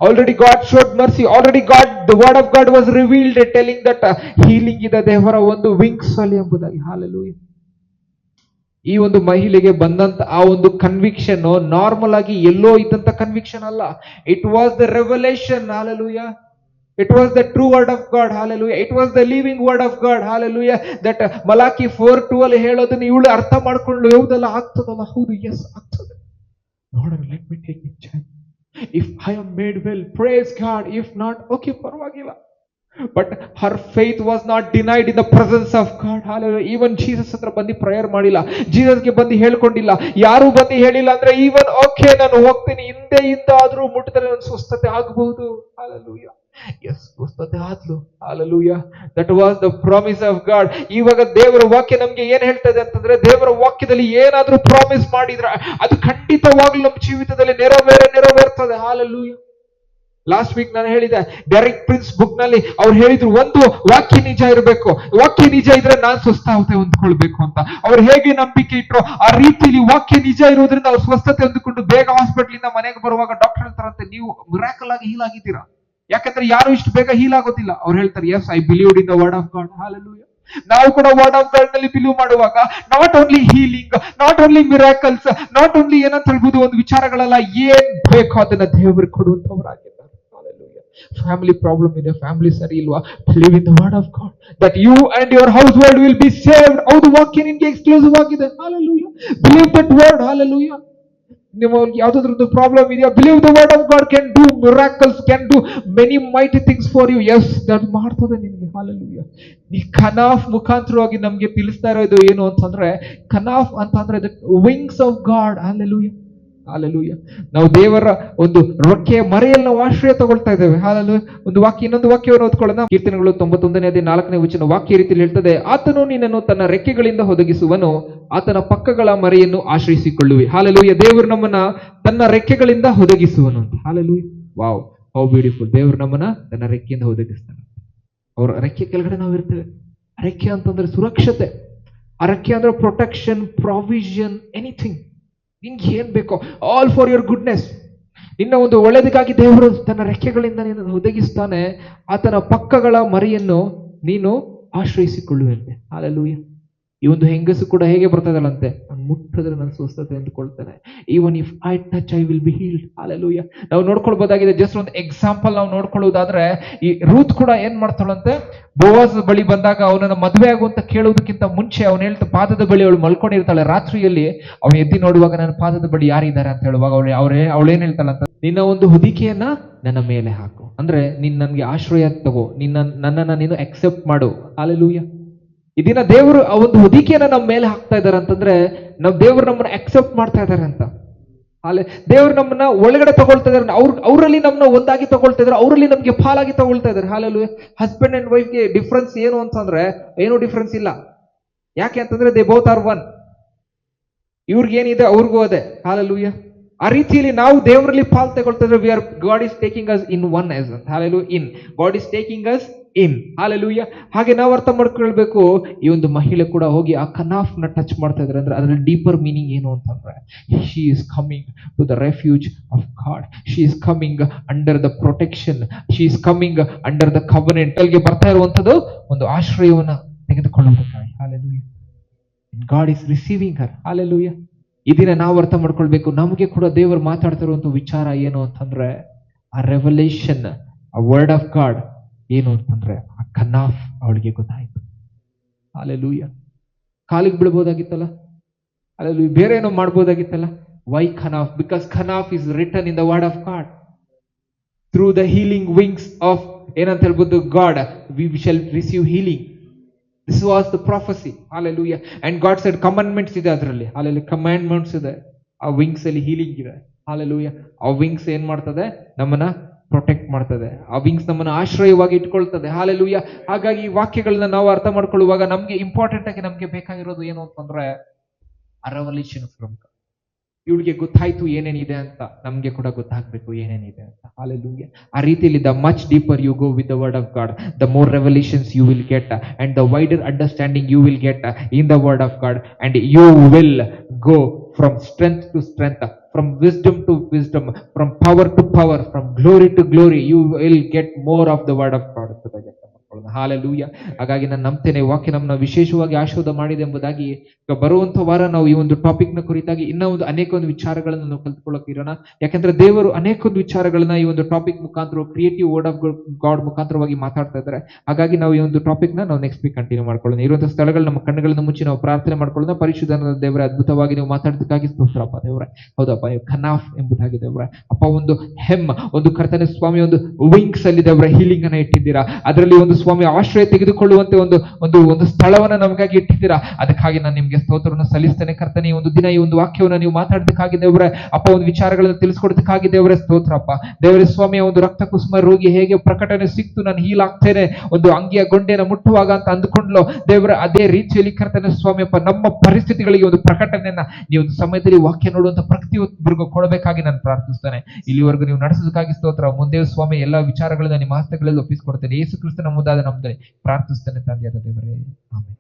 Already God showed mercy. Already the word of God was revealed, telling that healing ಇದೆ ದೇವರ ಒಂದು ವಿಂಗ್ಸ್ ಅಲ್ಲಿ ಎಂಬುದಾಗಿ. ಹಾಲೆಲೂಯಾ. ಈ ಒಂದು ಮಹಿಳೆಗೆ ಬಂದಂತ ಆ ಒಂದು ಕನ್ವಿಕ್ಷನ್ ನಾರ್ಮಲ್ ಆಗಿ ಎಲ್ಲೋ ಇದ್ದಂತ ಕನ್ವಿಕ್ಷನ್ ಅಲ್ಲ. It was the revelation. Hallelujah. It was the true word of God. Hallelujah. It was the living word of God. Hallelujah. That Malachi 4:2 ಅಲ್ಲಿ ಹೇಳೋದನ್ನ ಇವಳು ಅರ್ಥ ಮಾಡ್ಕೊಂಡು ಯಾವುದೆಲ್ಲ ಆಗ್ತದಲ್ಲ, ಹೌದು, ಎಸ್ ಆಗ್ತದೆ. ನೋಡೋಣ, let me take it chance. If I am made well, praise God. If not, okay, ಪರವಾಗಿಲ್ಲ. But her faith was not denied in the presence of God. Hallelujah. Even Jesus ಹತ್ರ ಬಂದು ಪ್ರೇಯರ್ ಮಾಡಿಲ್ಲ, ಜೀಸಸ್ಗೆ ಬಂದು ಹೇಳ್ಕೊಂಡಿಲ್ಲ, ಯಾರು ಬಂದು ಹೇಳಿಲ್ಲ ಅಂದ್ರೆ ಈವನ್ ಓಕೆ ನಾನು ಹೋಗ್ತೀನಿ, ಹಿಂದೆ ಆದ್ರೂ ಮುಟ್ಟಿದ್ರೆ ನನ್ನ ಸ್ವಸ್ಥತೆ ಆಗಬಹುದು. Hallelujah. ಎಸ್, ಸ್ವಸ್ಥತೆ ಆದ್ಲು. Hallelujah. That was the promise of God. ಇವಾಗ ದೇವರ ವಾಕ್ಯ ನಮ್ಗೆ ಏನ್ ಹೇಳ್ತದೆ ಅಂತಂದ್ರೆ, ದೇವರ ವಾಕ್ಯದಲ್ಲಿ ಏನಾದ್ರೂ ಪ್ರಾಮಿಸ್ ಮಾಡಿದ್ರೆ ಅದು ಖಂಡಿತವಾಗ್ಲೂ ನಮ್ಮ ಜೀವಿತದಲ್ಲಿ ನೆರವೇರ್ತದೆ. Hallelujah. ಲಾಸ್ಟ್ ವೀಕ್ ನಾನು ಹೇಳಿದೆ, ಡೆರೆಕ್ ಪ್ರಿನ್ಸ್ ಬುಕ್ ನಲ್ಲಿ ಅವ್ರು ಹೇಳಿದ್ರು, ಒಂದು ವಾಕ್ಯ ನಿಜ ಇರಬೇಕು, ವಾಕ್ಯ ನಿಜ ಇದ್ರೆ ನಾನ್ ಸ್ವಸ್ಥತೆ ಹೊಂದ್ಕೊಳ್ಬೇಕು ಅಂತ. ಅವ್ರು ಹೇಗೆ ನಂಬಿಕೆ ಇಟ್ರು ಆ ರೀತಿಯಲ್ಲಿ ವಾಕ್ಯ ನಿಜ ಇರೋದ್ರಿಂದ ಅವ್ರು ಸ್ವಸ್ಥತೆ ಹೊಂದಿಕೊಂಡು ಬೇಗ ಹಾಸ್ಪಿಟಲ್ ಇಂದ ಮನೆಗೆ ಬರುವಾಗ ಡಾಕ್ಟರ್ ಹೇಳ್ತಾರಂತೆ, ನೀವು ಮಿರಾಕಲ್ ಆಗಿ ಹೀಲ್ ಆಗಿದ್ದೀರಾ. ಯಾಕಂದ್ರೆ ಯಾರು ಇಷ್ಟು ಬೇಗ ಹೀಲ್ ಆಗೋದಿಲ್ಲ. ಅವ್ರು ಹೇಳ್ತಾರೆ, yes, I believed in the word of God. Hallelujah. ನಾವು ಕೂಡ ವರ್ಡ್ ಆಫ್ ಗಾಡ್ ನಲ್ಲಿ ಬಿಲೀವ್ ಮಾಡುವಾಗ not only healing, not only miracles, not only ಏನಂತ ಹೇಳ್ಬೋದು ಒಂದು ವಿಚಾರಗಳೆಲ್ಲ, ಏನ್ ಬೇಕೋ ಅದನ್ನ ದೇವರು ಕೊಡುವಂತವರಾಗಿದ್ದಾರೆ. ಫ್ಯಾಮಿಲಿ ಪ್ರಾಬ್ಲಮ್ ಇದೆ, ಫ್ಯಾಮಿಲಿ ಸರಿ ಇಲ್ವಾ, believe in the word of God that you and your household will be saved. ಹೌದು, ವಾಕ್ಯ ನಿನ್ಗೆ ಎಕ್ಸ್ಕ್ಲೂಸಿವ್ ಆಗಿದೆ. Hallelujah. Believe that word. Hallelujah. ನಿಮ್ಮ ಯಾವ್ದಾದ್ರು ಪ್ರಾಬ್ಲಮ್ ಇದೆಯಾ, believe the word of God can do miracles, can do many mighty things for you. Yes, that ಮಾಡ್ತದೆ ನಿಮಗೆ. Hallelujah. ಈ ಕನಾಫ್ ಮುಖಾಂತರವಾಗಿ ನಮ್ಗೆ ತಿಳಿಸ್ತಾ ಇರೋದು ಏನು ಅಂತಂದ್ರೆ, ಕನಾಫ್ ಅಂತಂದ್ರೆ wings of God. Hallelujah. Hallelujah. ನಾವು ದೇವರ ಒಂದು ರೊಕ್ಕೆಯ ಮರೆಯಲ್ಲಿ ನಾವು ಆಶ್ರಯ ತಗೊಳ್ತಾ ಇದ್ದೇವೆ. ಹಾಲೆಲೂಯಾ. ಒಂದು ವಾಕ್ಯ, ಇನ್ನೊಂದು ವಾಕ್ಯವನ್ನು ಓದ್ಕೊಳ್ಳೋಣ. ಕೀರ್ತನೆಗಳು 91ನೇ ಅಧ್ಯಾಯ 4ನೇ ವಚನ ವಾಕ್ಯ ರೀತಿಯಲ್ಲಿ ಹೇಳ್ತದೆ, ಆತನು ನಿನ್ನನ್ನು ತನ್ನ ರೆಕ್ಕೆಗಳಿಂದ ಒದಗಿಸುವನು, ಆತನ ಪಕ್ಕಗಳ ಮರೆಯನ್ನು ಆಶ್ರಯಿಸಿಕೊಳ್ಳುವೆ. ಹಾಲೆಲೂಯಾ. ದೇವರು ನಮ್ಮನ್ನ ತನ್ನ ರೆಕ್ಕೆಗಳಿಂದ ಒದಗಿಸುವನು ಅಂತ. ಹಾಲೆಲೂಯಾ. Wow, how beautiful. ದೇವರು ನಮ್ಮನ್ನ ತನ್ನ ರೆಕ್ಕೆಯಿಂದ ಒದಗಿಸ್ತಾನೆ. ಅವರ ರೆಕ್ಕೆ ಕೆಳಗಡೆ ನಾವು ಇರ್ತೇವೆ. ರೆಕ್ಕೆ ಅಂತಂದ್ರೆ ಸುರಕ್ಷತೆ, ಆ ರೆಕ್ಕೆ ಅಂದ್ರೆ ಪ್ರೊಟೆಕ್ಷನ್, ಪ್ರಾವಿಷನ್, ಎನಿಥಿಂಗ್. ನಿನ್ಗೆ ಏನ್ ಬೇಕೋ, ಆಲ್ ಫಾರ್ ಯುವರ್ ಗುಡ್ನೆಸ್. ನಿನ್ನ ಒಂದು ಒಳ್ಳೆದಕ್ಕಾಗಿ ದೇವರು ತನ್ನ ರೆಕ್ಕೆಗಳಿಂದ ನಿನ್ನನ್ನು ಒದಗಿಸ್ತಾನೆ. ಆತನ ಪಕ್ಕಗಳ ಮರಿಯನ್ನು ನೀನು ಆಶ್ರಯಿಸಿಕೊಳ್ಳುವಂತೆ. ಹಾಲೆಲೂಯಾ. ಈ ಒಂದು ಹೆಂಗಸು ಕೂಡ ಹೇಗೆ ಬರ್ತದಲ್ಲಂತೆ, ನಾನು ಮುಟ್ಟಿದ್ರೆ ನಾನು ಸ್ವಸ್ಥತೆ ಅಂದುಕೊಳ್ತೇನೆ. Even if I touch I will be healed. Hallelujah. ನಾವು ನೋಡ್ಕೊಳ್ಬಹುದಾಗಿದೆ. ಜಸ್ಟ್ ಒಂದು ಎಕ್ಸಾಂಪಲ್ ನಾವು ನೋಡ್ಕೊಳ್ಳೋದಾದ್ರೆ, ಈ ರೂತ್ ಕೂಡ ಏನ್ ಮಾಡ್ತಾಳಂತೆ, ಬೋವಾಜ್ ಬಳಿ ಬಂದಾಗ ಅವನನ್ನ ಮದುವೆ ಆಗುವಂತ ಕೇಳುವುದಕ್ಕಿಂತ ಮುಂಚೆ ಅವನು ಹೇಳ್ತಾ, ಪಾದದ ಬಳಿ ಅವಳು ಮಲ್ಕೊಂಡಿರ್ತಾಳೆ. ರಾತ್ರಿಯಲ್ಲಿ ಅವನು ಎದ್ದಿ ನೋಡುವಾಗ ನನ್ನ ಪಾದದ ಬಳಿ ಯಾರಿದ್ದಾರೆ ಅಂತ ಹೇಳುವಾಗ ಅವಳೇನ್ ಹೇಳ್ತಾಳಂತ, ನಿನ್ನ ಒಂದು ಹೊದಿಕೆಯನ್ನ ನನ್ನ ಮೇಲೆ ಹಾಕು, ಅಂದ್ರೆ ನೀನ್ ನನ್ಗೆ ಆಶ್ರಯ ತಗೋ, ನನ್ನನ್ನ ನೀನು ಅಕ್ಸೆಪ್ಟ್ ಮಾಡು. ಹಾಲೆಲೂಯಾ. ಇದನ್ನ ದೇವರು ಆ ಒಂದು ಹೊದಿಕೆಯನ್ನ ನಮ್ಮ ಮೇಲೆ ಹಾಕ್ತಾ ಇದ್ದಾರೆ ಅಂತಂದ್ರೆ, ನಾವು ದೇವರು ನಮ್ಮನ್ನ ಅಕ್ಸೆಪ್ಟ್ ಮಾಡ್ತಾ ಇದ್ದಾರೆ ಅಂತ. ಅಲ್ಲೇ ದೇವ್ರು ನಮ್ಮನ್ನ ಒಳಗಡೆ ತಗೊಳ್ತಾ ಇದಾರೆ, ಅವರಲ್ಲಿ ನಮ್ಮನ್ನ ಒಂದಾಗಿ ತಗೊಳ್ತಾ ಇದಾರೆ, ಅವರಲ್ಲಿ ನಮ್ಗೆ ಪಾಲಾಗಿ ತಗೊಳ್ತಾ ಇದಾರೆ. ಹಾಲೆಲೂಯಾ. ಹಸ್ಬೆಂಡ್ ಅಂಡ್ ವೈಫ್ಗೆ ಡಿಫ್ರೆನ್ಸ್ ಏನು ಅಂತಂದ್ರೆ ಏನೂ ಡಿಫ್ರೆನ್ಸ್ ಇಲ್ಲ. ಯಾಕೆ ಅಂತಂದ್ರೆ ದೇ ಬೋತ್ ಆರ್ ಒನ್. ಇವ್ರಿಗೇನಿದೆ ಅವ್ರಿಗೂ ಅದೇ. ಹಾಲೆಲೂಯಾ. ಆ ರೀತಿಯಲ್ಲಿ ನಾವು ದೇವರಲ್ಲಿ ಪಾಲ್ ತಗೊಳ್ತಾ ಇದ್ರೆ we are God is taking us in one as ಅಂತ. Hallelujah. In God is taking us in. Hallelujah. ಹಾಗೆ ನಾವು ಅರ್ಥ ಮಾಡ್ಕೊಳ್ಬೇಕು, ಈ ಒಂದು ಮಹಿಳೆ ಕೂಡ ಹೋಗಿ ಆ ಕನಾಫ್ ನ ಟಚ್ ಮಾಡ್ತಾ ಇದ್ರೆ ಅಂದ್ರೆ ಅದರಲ್ಲಿ ಡೀಪರ್ ಮೀನಿಂಗ್ ಏನು ಅಂತಂದ್ರೆ she is coming to the refuge of God. She is coming under the protection. She is coming under the covenant. ಅಲ್ಲಿಗೆ ಬರ್ತಾ ಇರುವಂತದ್ದು ಒಂದು ಆಶ್ರಯವನ್ನ ತೆಗೆದುಕೊಳ್ಳುವುದಕ್ಕಾಗಿ. Hallelujah. God is receiving her. Hallelujah. ಇದನ್ನ ನಾವು ಅರ್ಥ ಮಾಡ್ಕೊಳ್ಬೇಕು. ನಮಗೆ ಕೂಡ ದೇವರು ಮಾತಾಡ್ತಿರುವಂತ ವಿಚಾರ ಏನು ಅಂತಂದ್ರೆ ಆ ರೆವಲ್ಯೂಷನ್, ಆ ವರ್ಡ್ ಆಫ್ ಗಾಡ್ ಏನು ಅಂತಂದ್ರೆ ಆ ಕನಾಫ್ ಅವಳಿಗೆ ಗೊತ್ತಾಯ್ತು. ಹಾಲೆಲೂಯಾ. ಕಾಲಿಗೆ ಬೀಳ್ಬೋದಾಗಿತ್ತಲ್ಲ, ಅಲ್ಲಿ ಬೇರೆ ಏನೋ ಮಾಡ್ಬೋದಾಗಿತ್ತಲ್ಲ. Why kanaph? Because kanaph is written in the word of God. Through the healing wings of ಏನಂತ ಹೇಳ್ಬೋದು God we shall receive healing. This was the prophecy. Hallelujah. And God said commandments ಇದೆ ಅದರಲ್ಲಿ. Hallelujah. Commandments ಇದೆ. ಆ wings ಅಲ್ಲಿ healing ಇದೆ. Hallelujah. ಆ wings ಏನ್ ಮಾಡ್ತದೆ? ನಮ್ಮನ್ನ ಪ್ರೊಟೆಕ್ಟ್ ಮಾಡ್ತದೆ. ಆ ವಿಂಗ್ಸ್ ನಮ್ಮನ್ನ ಆಶ್ರಯವಾಗಿ ಇಟ್ಕೊಳ್ತದೆ. Hallelujah. ಹಾಗಾಗಿ ಈ ವಾಕ್ಯಗಳನ್ನ ನಾವು ಅರ್ಥ ಮಾಡ್ಕೊಳ್ಳುವಾಗ ನಮ್ಗೆ ಇಂಪಾರ್ಟೆಂಟ್ ಆಗಿ ನಮ್ಗೆ ಬೇಕಾಗಿರೋದು ಏನು ಅಂತಂದ್ರೆ ಆ ರೆವಲ್ಯೂಷನ್ ಫ್ರಮ್ ಗಾಡ್. ಇವಳಿಗೆ ಗೊತ್ತಾಯ್ತು ಏನೇನಿದೆ ಅಂತ, ನಮ್ಗೆ ಕೂಡ ಗೊತ್ತಾಗ್ಬೇಕು ಏನೇನಿದೆ ಅಂತ. Hallelujah. ಆ ರೀತಿಯಲ್ಲಿ the much deeper you go with the word of God, the more revolutions you will get and the wider understanding you will get in the word of God and you will go from strength to strength, from wisdom to wisdom, from power to power, from glory to glory. You will get more of the word of God. Hallelujah. ಹಾಗಾಗಿ ನಾನು ನಂಬ್ತೇನೆ ವಾಕ್ಯ ನಮ್ಮನ್ನ ವಿಶೇಷವಾಗಿ ಆಶೀರ್ವಾದ ಮಾಡಿದೆ ಎಂಬುದಾಗಿ. ಬರುವಂತ ವಾರ ನಾವು ಈ ಒಂದು ಟಾಪಿಕ್ ನ ಕುರಿತಾಗಿ ಇನ್ನೂ ಒಂದು ಅನೇಕ ಒಂದು ವಿಚಾರಗಳನ್ನು ನಾವು ಕಲ್ತ್ಕೊಳ್ಳೋಕೆ ಇರೋಣ. ಯಾಕಂದ್ರೆ ದೇವರು ಅನೇಕ ಒಂದು ವಿಚಾರಗಳನ್ನ ಈ ಒಂದು ಟಾಪಿಕ್ ಮುಖಾಂತರ, ಕ್ರಿಯೇಟಿವ್ ವರ್ಡ್ ಆಫ್ ಗಾಡ್ ಮುಖಾಂತರವಾಗಿ ಮಾತಾಡ್ತಾ ಇದ್ದಾರೆ. ಹಾಗಾಗಿ ನಾವು ಈ ಒಂದು ಟಾಪಿಕ್ ನ ನಾವು ನೆಕ್ಸ್ಟ್ ವೀಕ್ ಕಂಟಿನ್ಯೂ ಮಾಡ್ಕೊಳ್ಳೋಣ. ಇರುವಂತಹ ಸ್ಥಳಗಳು ನಮ್ಮ ಕಣ್ಣುಗಳನ್ನ ಮುಚ್ಚಿ ನಾವು ಪ್ರಾರ್ಥನೆ ಮಾಡ್ಕೊಳ್ಳೋಣ. ಪರಿಶುದ್ಧನಾದ ದೇವರೇ, ಅದ್ಭುತವಾಗಿ ನೀವು ಮಾತಾಡೋದಕ್ಕಾಗಿ ಸ್ತೋತ್ರಪ್ಪ ದೇವರೇ. ಹೌದಪ್ಪ, ನೀವು ಖನಾಫ್ ಎಂಬುದಾಗಿ ದೇವರೇ ಅಪ್ಪ ಒಂದು ಹೆಮ್, ಒಂದು ಕರ್ತನ ಸ್ವಾಮಿ ಒಂದು ವಿಂಗ್ಸ್ ಅಲ್ಲಿ ದೇವರ ಹೀಲಿಂಗ್ ಅನ್ನ ಇಟ್ಟಿದ್ದೀರಾ. ಅದರಲ್ಲಿ ಒಂದು ಸ್ವಾಮಿ ಆಶ್ರಯ ತೆಗೆದುಕೊಳ್ಳುವಂತೆ ಒಂದು ಒಂದು ಒಂದು ಸ್ಥಳವನ್ನ ನಮಗಾಗಿ ಇಟ್ಟಿದ್ದೀರಾ. ಅದಕ್ಕಾಗಿ ನಾನು ನಿಮ್ಗೆ ಸ್ತೋತ್ರವನ್ನು ಸಲ್ಲಿಸ್ತೇನೆ ಕರ್ತನೆ. ಈ ಒಂದು ದಿನ ಈ ಒಂದು ವಾಕ್ಯವನ್ನು ನೀವು ಮಾತಾಡೋದಕ್ಕಾಗಿ ದೇವರೇ ಅಪ್ಪ, ಒಂದು ವಿಚಾರಗಳನ್ನು ತಿಳಿಸ್ಕೊಡೋದಕ್ಕಾಗಿ ದೇವರೇ ಸ್ತೋತ್ರಪ್ಪ ದೇವರೇ ಸ್ವಾಮಿ. ಒಂದು ರಕ್ತ ಕುಸುಮ ರೋಗಿ ಹೇಗೆ ಪ್ರಕಟಣೆ ಸಿಕ್ತು, ನಾನು ಹೀಲ್ ಆಗ್ತೇನೆ ಒಂದು ಅಂಗಿಯ ಗೊಂಡೆನ ಮುಟ್ಟುವಾಗ ಅಂತ ಅಂದುಕೊಂಡ್ಲು ದೇವರ, ಅದೇ ರೀತಿಯಲ್ಲಿ ಕರ್ತನೆ ಸ್ವಾಮಿ ಅಪ್ಪ ನಮ್ಮ ಪರಿಸ್ಥಿತಿಗಳಿಗೆ ಒಂದು ಪ್ರಕಟಣೆಯನ್ನ ನೀವು ಒಂದು ಸಮಯದಲ್ಲಿ ವಾಕ್ಯ ನೋಡುವಂತ ಪ್ರತಿಯೊಬ್ಬರಿಗೂ ಕೊಡಬೇಕಾಗಿ ನಾನು ಪ್ರಾರ್ಥಿಸ್ತೇನೆ. ಇಲ್ಲಿವರೆಗೂ ನೀವು ನಡೆಸೋದಕ್ಕಾಗಿ ಸ್ತೋತ್ರ. ಮುಂದೆ ಸ್ವಾಮಿ ಎಲ್ಲಾ ವಿಚಾರಗಳನ್ನ ನಿಮ್ಮ ಹಸ್ತಗಳಲ್ಲಿ ಒಪ್ಪಿಸಿಕೊಡ್ತೇನೆ. ಯೇಸು ಕ್ರಿಸ್ತನ ಮುದ್ದಾದ ನಮ್ದಲ್ಲಿ ಪ್ರಾರ್ಥಿಸ್ತೇನೆ ತಂದೆಯಾದ ದೇವರೇ, ಆಮೆನ್.